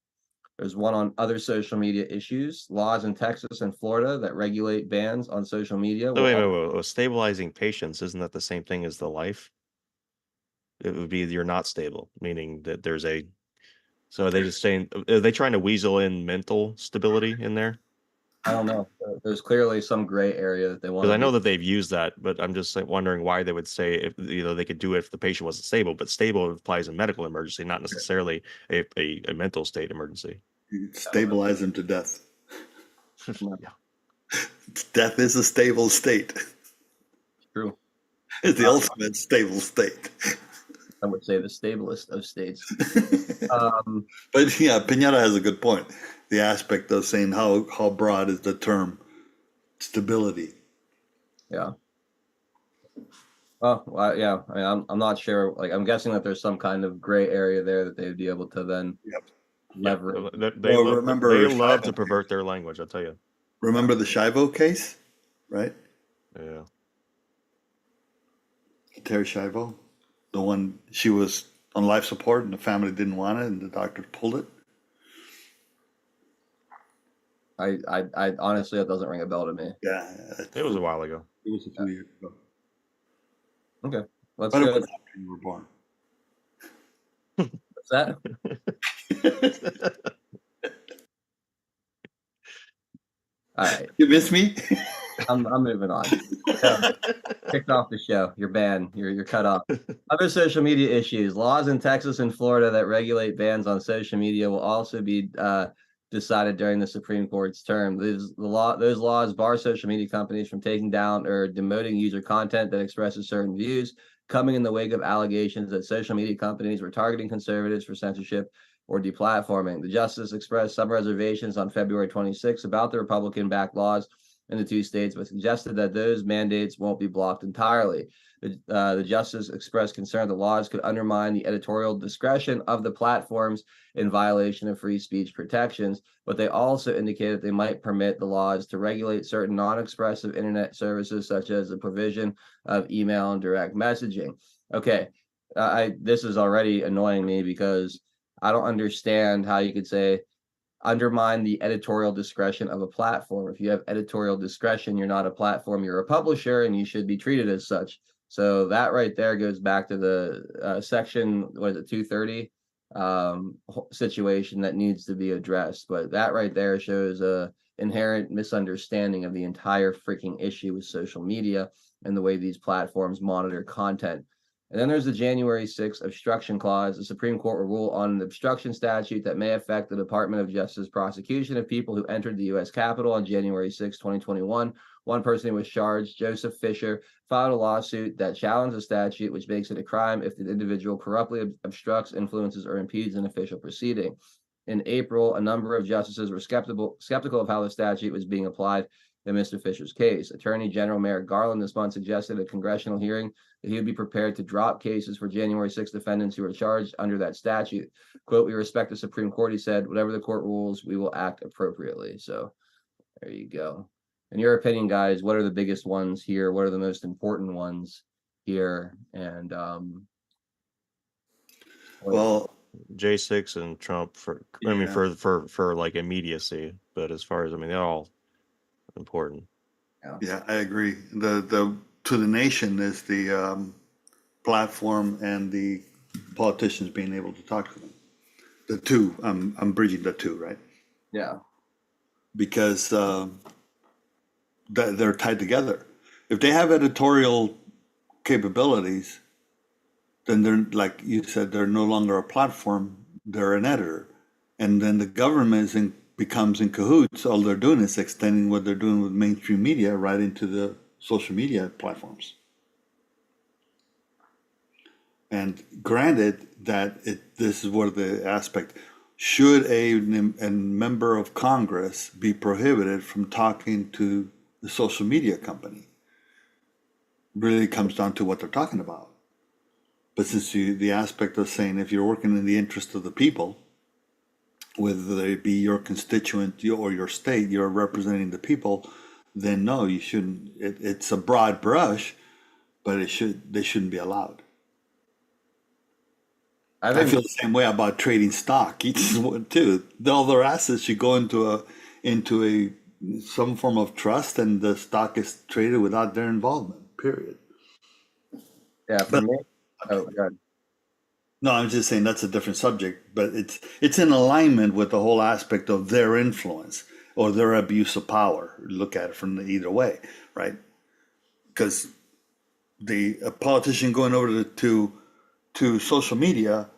There's one on other social media issues. Laws in Texas and Florida that regulate bans on social media. So wait. Stabilizing patients, isn't that the same thing as the life? It would be you're not stable, meaning that there's a. So are they just saying, are they trying to weasel in mental stability in there? I don't know. There's clearly some gray area that they want. Because I know that they've used that, but I'm just wondering why they would say if they could do it if the patient wasn't stable, but stable applies in medical emergency, not necessarily a mental state emergency. You stabilize them to death. Yeah. Death is a stable state. True. It's the ultimate stable state. I would say the stablest of states. But yeah, Pinata has a good point. The aspect of saying how broad is the term stability. Yeah. Well, yeah. I mean, I'm not sure. Like, I'm guessing that there's some kind of gray area there that they'd be able to then leverage. They love to pervert their language. I'll tell you. Remember the Schiavo case, right? Yeah. Terry Schiavo, the one she was on life support and the family didn't want it and the doctor pulled it. I honestly, that doesn't ring a bell to me. Yeah, it was a while ago. It was a few years ago. Okay, let's but go. It was after you were born. What's that? All right. You miss me? I'm moving on. Kicked off the show. You're banned. You're cut off. Other social media issues. Laws in Texas and Florida that regulate bans on social media will also be decided during the Supreme Court's term. Those laws bar social media companies from taking down or demoting user content that expresses certain views, coming in the wake of allegations that social media companies were targeting conservatives for censorship or deplatforming. The justice expressed some reservations on February 26 about the Republican-backed laws in the two states, but suggested that those mandates won't be blocked entirely. The justice expressed concern that laws could undermine the editorial discretion of the platforms in violation of free speech protections, but they also indicated they might permit the laws to regulate certain non-expressive internet services, such as the provision of email and direct messaging. Okay, this is already annoying me because I don't understand how you could say undermine the editorial discretion of a platform. If you have editorial discretion, you're not a platform, you're a publisher, and you should be treated as such. So that right there goes back to the section, what is it, 230 situation that needs to be addressed. But that right there shows a inherent misunderstanding of the entire freaking issue with social media and the way these platforms monitor content. And then there's the January 6th obstruction clause. The Supreme Court will rule on an obstruction statute that may affect the Department of Justice prosecution of people who entered the U.S. Capitol on January 6, 2021. One person who was charged, Joseph Fisher, filed a lawsuit that challenged the statute, which makes it a crime if the individual corruptly obstructs, influences, or impedes an official proceeding. In April, a number of justices were skeptical of how the statute was being applied in Mr. Fisher's case. Attorney General Merrick Garland this month suggested at a congressional hearing that he would be prepared to drop cases for January 6 defendants who are charged under that statute. Quote, "We respect the Supreme Court," he said. "Whatever the court rules, we will act appropriately." So there you go. In your opinion, guys, what are the biggest ones here? What are the most important ones here? And Well, J6 and Trump I mean, for like immediacy, but as far as, I mean, they're all important. yeah, I agree. The to the nation is the platform and the politicians being able to talk to them. The two, I'm bridging the two, right? yeah, Because they're tied together. If they have editorial capabilities, then they're, like you said, they're no longer a platform, they're an editor. And then the government becomes in cahoots. All they're doing is extending what they're doing with mainstream media right into the social media platforms. And granted that this is what the aspect, should a member of Congress be prohibited from talking to the social media company? Really comes down to what they're talking about. But since the aspect of saying, if you're working in the interest of the people, whether it be your constituent or your state, you're representing the people, then no, you shouldn't. It's a broad brush, but they shouldn't be allowed. I feel the same way about trading stock too. All their assets should go into some form of trust, and the stock is traded without their involvement. Period. yeah. For me, oh god, No, I'm just saying that's a different subject, but it's in alignment with the whole aspect of their influence or their abuse of power. Look at it from either way, right? Because a politician going over to social media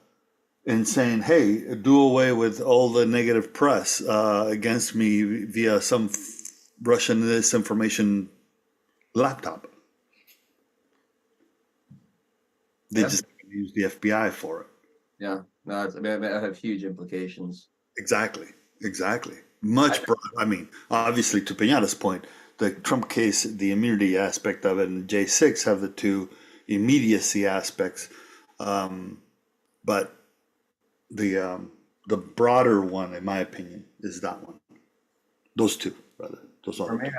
and saying, "Hey, do away with all the negative press against me via some Russian disinformation laptop." They just use the FBI for it. yeah, no, I mean, I have huge implications. Exactly. Much broader. I mean, obviously, to Pinata's point, the Trump case, the immunity aspect of it, and J6 have the two immediacy aspects. But the broader one, in my opinion, is that one. Those two, rather. Those For are me,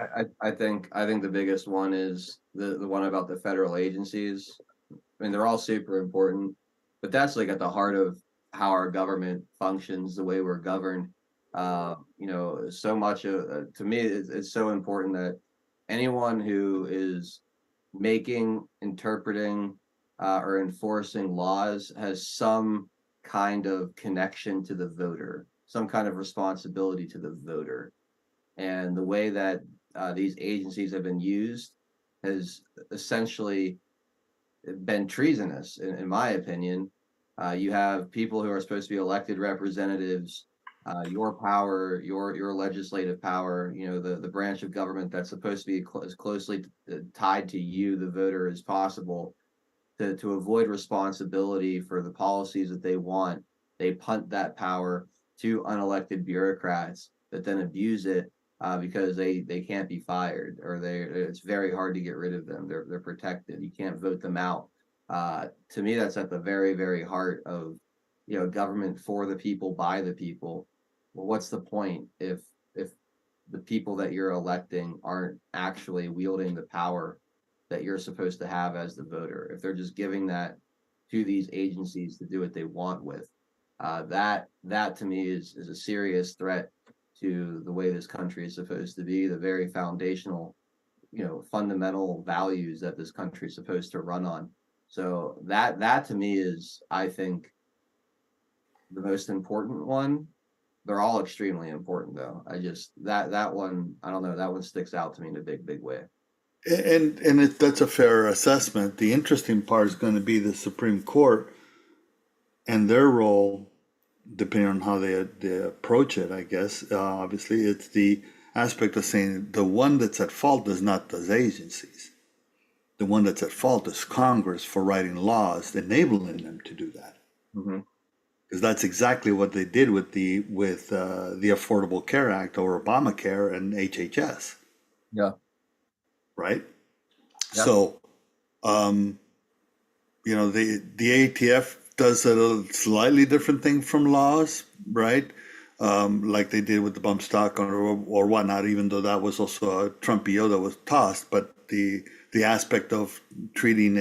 I think the biggest one is the one about the federal agencies. I mean, they're all super important, but that's like at the heart of how our government functions, the way we're governed. So much of to me, it's so important that anyone who is making, interpreting, or enforcing laws has some kind of connection to the voter, some kind of responsibility to the voter. And the way that these agencies have been used has essentially been treasonous, in my opinion. You have people who are supposed to be elected representatives, your power, your legislative power, the branch of government that's supposed to be as closely tied to you, the voter, as possible, to avoid responsibility for the policies that they want. They punt that power to unelected bureaucrats that then abuse it because they can't be fired, or it's very hard to get rid of them. They're protected. You can't vote them out. To me, that's at the very, very heart of government for the people, by the people. Well, what's the point if the people that you're electing aren't actually wielding the power that you're supposed to have as the voter? If they're just giving that to these agencies to do what they want with, that to me is a serious threat to the way this country is supposed to be, the very foundational, fundamental values that this country is supposed to run on. So that to me is, I think, the most important one. They're all extremely important, though. I just that one, I don't know, that one sticks out to me in a big, big way. And that's a fair assessment. The interesting part is going to be the Supreme Court and their role, depending on how they approach it, I guess. Obviously, it's the aspect of saying the one that's at fault is not those agencies. The one that's at fault is Congress for writing laws enabling them to do that. Mm-hmm. Because that's exactly what they did with the Affordable Care Act or Obamacare and HHS. Yeah. Right. Yeah. So, you know, the ATF does a slightly different thing from laws, right? Like they did with the bump stock or whatnot, even though that was also a Trump EO that was tossed. But the aspect of treating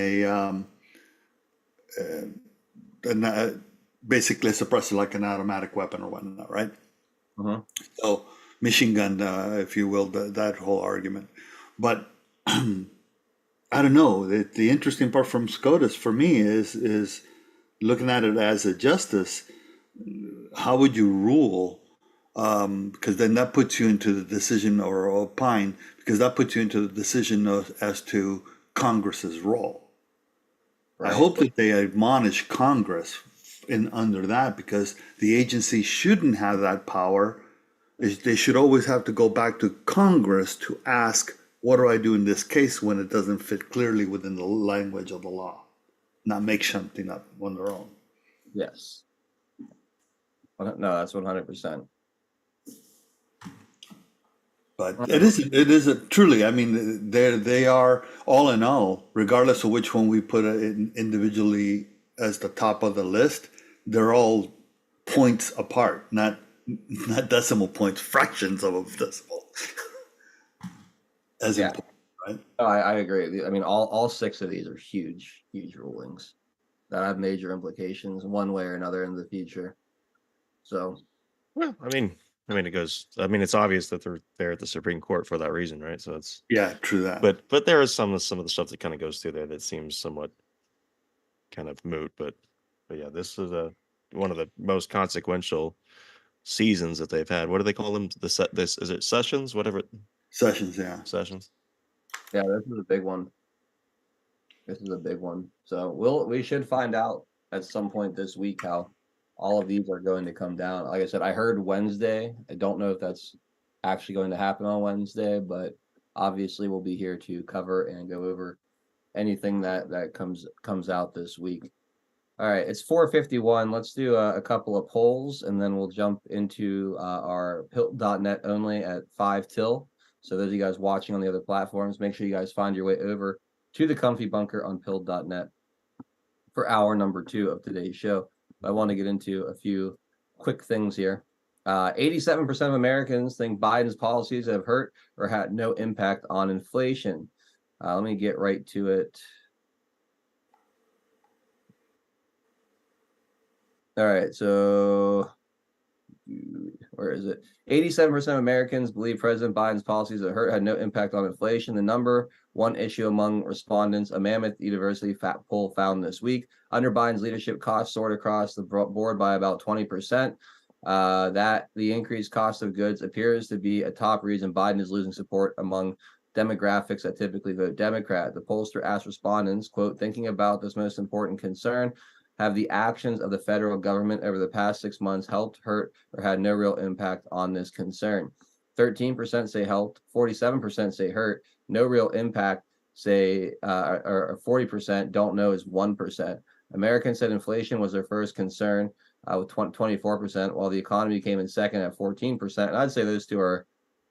basically a suppressor like an automatic weapon or whatnot, right? Mm-hmm. So machine gun, if you will, that whole argument. But I don't know. The interesting part from SCOTUS for me is looking at it as a justice. How would you rule? Because then that puts you into the decision or opine, because that puts you into the decision as to Congress's role. Right. I hope that they admonish Congress in under that, because the agency shouldn't have that power. They should always have to go back to Congress to ask, what do I do in this case when it doesn't fit clearly within the language of the law? Not make something up on their own. Yes. No, that's 100%. But it is truly, I mean, they are all in all, regardless of which one we put in individually as the top of the list, they're all points apart, not decimal points, fractions of a decimal. As important, right? Oh, I agree. I mean, all 6 of these are huge rulings that have major implications one way or another in the future. So, well, I mean, it goes. I mean, it's obvious that they're there at the Supreme Court for that reason, right? So it's True that. But there is some of the stuff that kind of goes through there that seems somewhat kind of moot. But yeah, this is one of the most consequential seasons that they've had. What do they call them? This is it sessions? Whatever. Sessions, yeah. Sessions. Yeah, this is a big one. So we should find out at some point this week how all of these are going to come down. Like I said, I heard Wednesday. I don't know if that's actually going to happen on Wednesday, but obviously we'll be here to cover and go over anything that comes out this week. All right, it's 4:51. Let's do a couple of polls, and then we'll jump into our pilt.net only at 5 till. So those of you guys watching on the other platforms, make sure you guys find your way over to the Comfy Bunker on pill.net for hour number 2 of today's show. I want to get into a few quick things here. 87% of Americans think Biden's policies have hurt or had no impact on inflation. Let me get right to it. All right, so where is it? 87% of Americans believe President Biden's policies that hurt had no impact on inflation. The number one issue among respondents, a Mammoth University poll found this week. Under Biden's leadership, costs soared across the board by about 20%. That the increased cost of goods appears to be a top reason Biden is losing support among demographics that typically vote Democrat. The pollster asked respondents, quote, thinking about this most important concern, have the actions of the federal government over the past 6 months helped, hurt, or had no real impact on this concern? 13% say helped, 47% say hurt, no real impact, say, or 40% don't know is 1%. Americans said inflation was their first concern with 24%, while the economy came in second at 14%. And I'd say those two are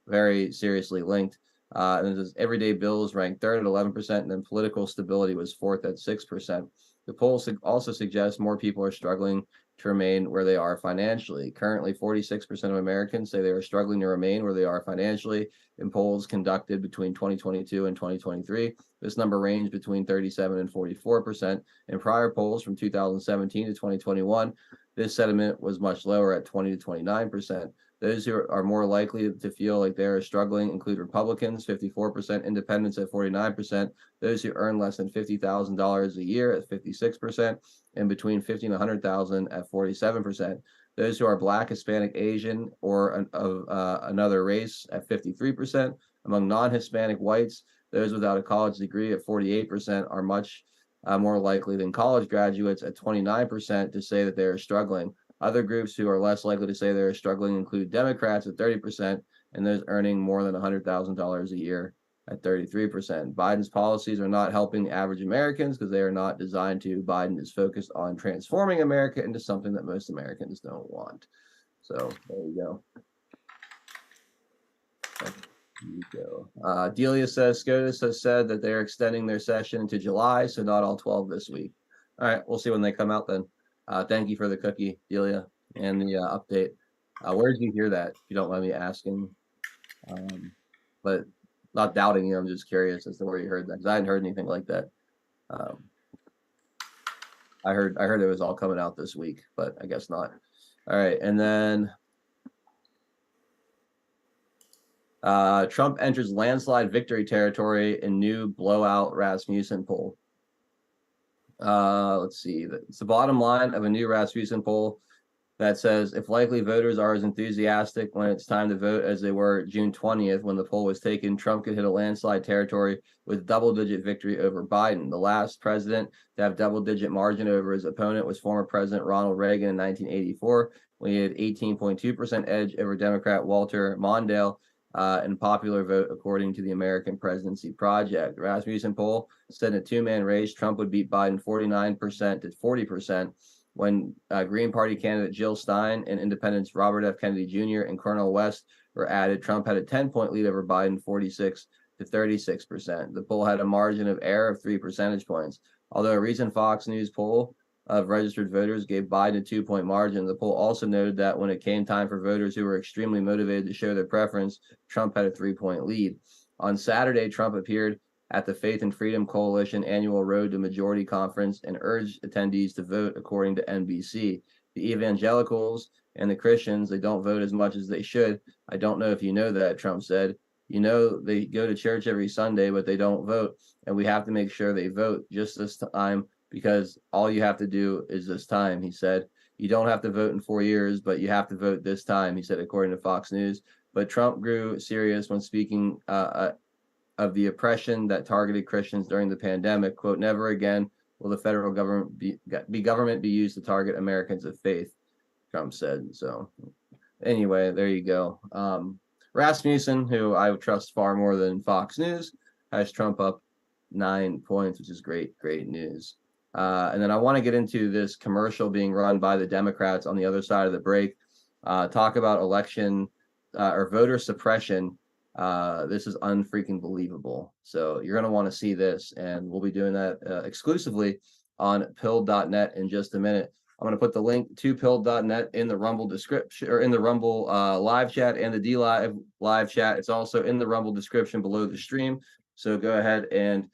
very seriously linked. And this everyday bills ranked third at 11%, and then political stability was fourth at 6%. The poll also suggests more people are struggling to remain where they are financially. Currently, 46% of Americans say they are struggling to remain where they are financially. In polls conducted between 2022 and 2023, this number ranged between 37 and 44%. In prior polls from 2017 to 2021, this sentiment was much lower at 20 to 29%. Those who are more likely to feel like they are struggling include Republicans, 54%, independents at 49%, those who earn less than $50,000 a year at 56%, and between $50,000 and $100,000 at 47%. Those who are Black, Hispanic, Asian, or of another race at 53%. Among non-Hispanic whites, those without a college degree at 48% are much more likely than college graduates at 29% to say that they are struggling. Other groups who are less likely to say they're struggling include Democrats at 30% and those earning more than $100,000 a year at 33%. Biden's policies are not helping average Americans because they are not designed to. Biden is focused on transforming America into something that most Americans don't want. So there you go. Delia says SCOTUS has said that they're extending their session into July, so not all 12 this week. All right, we'll see when they come out then. Thank you for the cookie, Delia, and the update. Where did you hear that? If you don't mind me asking. But not doubting you, I'm just curious as to where you heard that, because I hadn't heard anything like that. I heard it was all coming out this week, but I guess not. All right, and then Trump enters landslide victory territory in new blowout Rasmussen poll. Let's see. It's the bottom line of a new Rasmussen poll that says if likely voters are as enthusiastic when it's time to vote as they were June 20th when the poll was taken, Trump could hit a landslide territory with double-digit victory over Biden. The last president to have double-digit margin over his opponent was former President Ronald Reagan in 1984, when he had 18.2% edge over Democrat Walter Mondale in popular vote, according to the American Presidency Project. The Rasmussen poll said in a two-man race, Trump would beat Biden 49% to 40%. When Green Party candidate Jill Stein and independents Robert F. Kennedy Jr. and Cornel West were added, Trump had a 10-point lead over Biden, 46 to 36%. The poll had a margin of error of 3 percentage points. Although a recent Fox News poll of registered voters gave Biden a 2-point margin, the poll also noted that when it came time for voters who were extremely motivated to show their preference, Trump had a 3-point lead. On Saturday, Trump appeared at the Faith and Freedom Coalition annual Road to Majority conference and urged attendees to vote, according to NBC. The evangelicals and the Christians, they don't vote as much as they should. I don't know if you know that, Trump said. You know, they go to church every Sunday, but they don't vote. And we have to make sure they vote just this time, because all you have to do is this time, he said. You don't have to vote in 4 years, but you have to vote this time, he said, according to Fox News. But Trump grew serious when speaking of the oppression that targeted Christians during the pandemic. Quote, never again will the federal government be used to target Americans of faith, Trump said. So anyway, there you go. Rasmussen, who I trust far more than Fox News, has Trump up 9 points, which is great news. And then I want to get into this commercial being run by the Democrats on the other side of the break. Talk about election or voter suppression. This is unfreaking believable. So you're going to want to see this, and we'll be doing that exclusively on pill.net in just a minute. I'm going to put the link to pill.net in the Rumble description, or in the Rumble live chat and the DLive live chat. It's also in the Rumble description below the stream. So go ahead and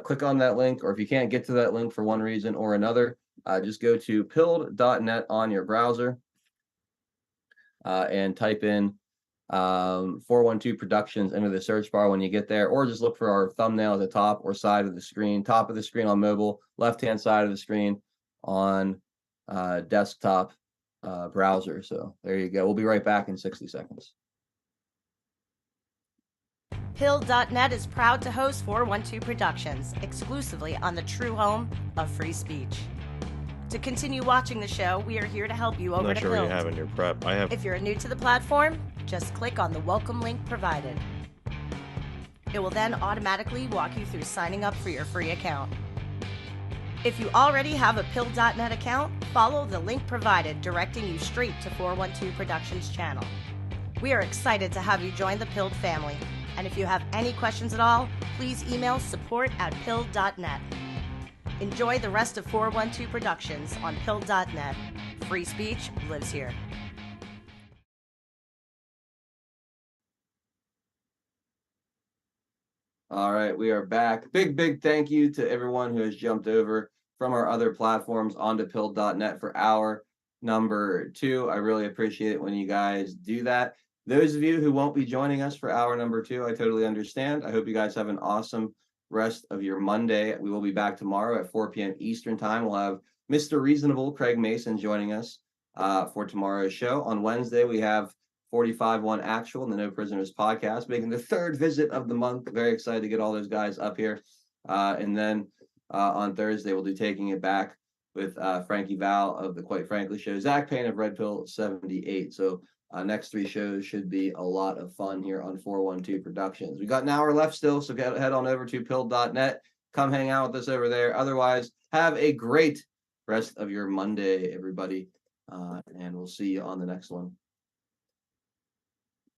click on that link, or if you can't get to that link for one reason or another, just go to pill.net on your browser and type in 412 Productions into the search bar when you get there, or just look for our thumbnail at the top or side of the screen, top of the screen on mobile, left-hand side of the screen on desktop browser. So there you go. We'll be right back in 60 seconds. Pill.net is proud to host 412 Productions, exclusively on the true home of free speech. To continue watching the show, we are here to help you over I'm not to sure what Pill. you have in your prep. I have. If you're new to the platform, just click on the welcome link provided. It will then automatically walk you through signing up for your free account. If you already have a Pill.net account, follow the link provided directing you straight to 412 Productions channel. We are excited to have you join the Pilled family, and if you have any questions at all, please email support@pill.net. Enjoy the rest of 412 Productions on Pill.net. Free speech lives here. All right, we are back. Big thank you to everyone who has jumped over from our other platforms onto pill.net for hour number 2. I really appreciate it when you guys do that. Those of you who won't be joining us for hour number 2, I totally understand. I hope you guys have an awesome rest of your Monday. We will be back tomorrow at 4 p.m. Eastern time. We'll have Mr. Reasonable Craig Mason joining us for tomorrow's show. On Wednesday, we have 45-1 Actual and the No Prisoners podcast, making the 3rd visit of the month. Very excited to get all those guys up here. And then on Thursday, we'll be taking it back with Frankie Val of the Quite Frankly Show, Zach Payne of Red Pill 78. So next 3 shows should be a lot of fun here on 412 Productions. We got an hour left still, so head on over to pill.net. Come hang out with us over there. Otherwise, have a great rest of your Monday, everybody. And we'll see you on the next one.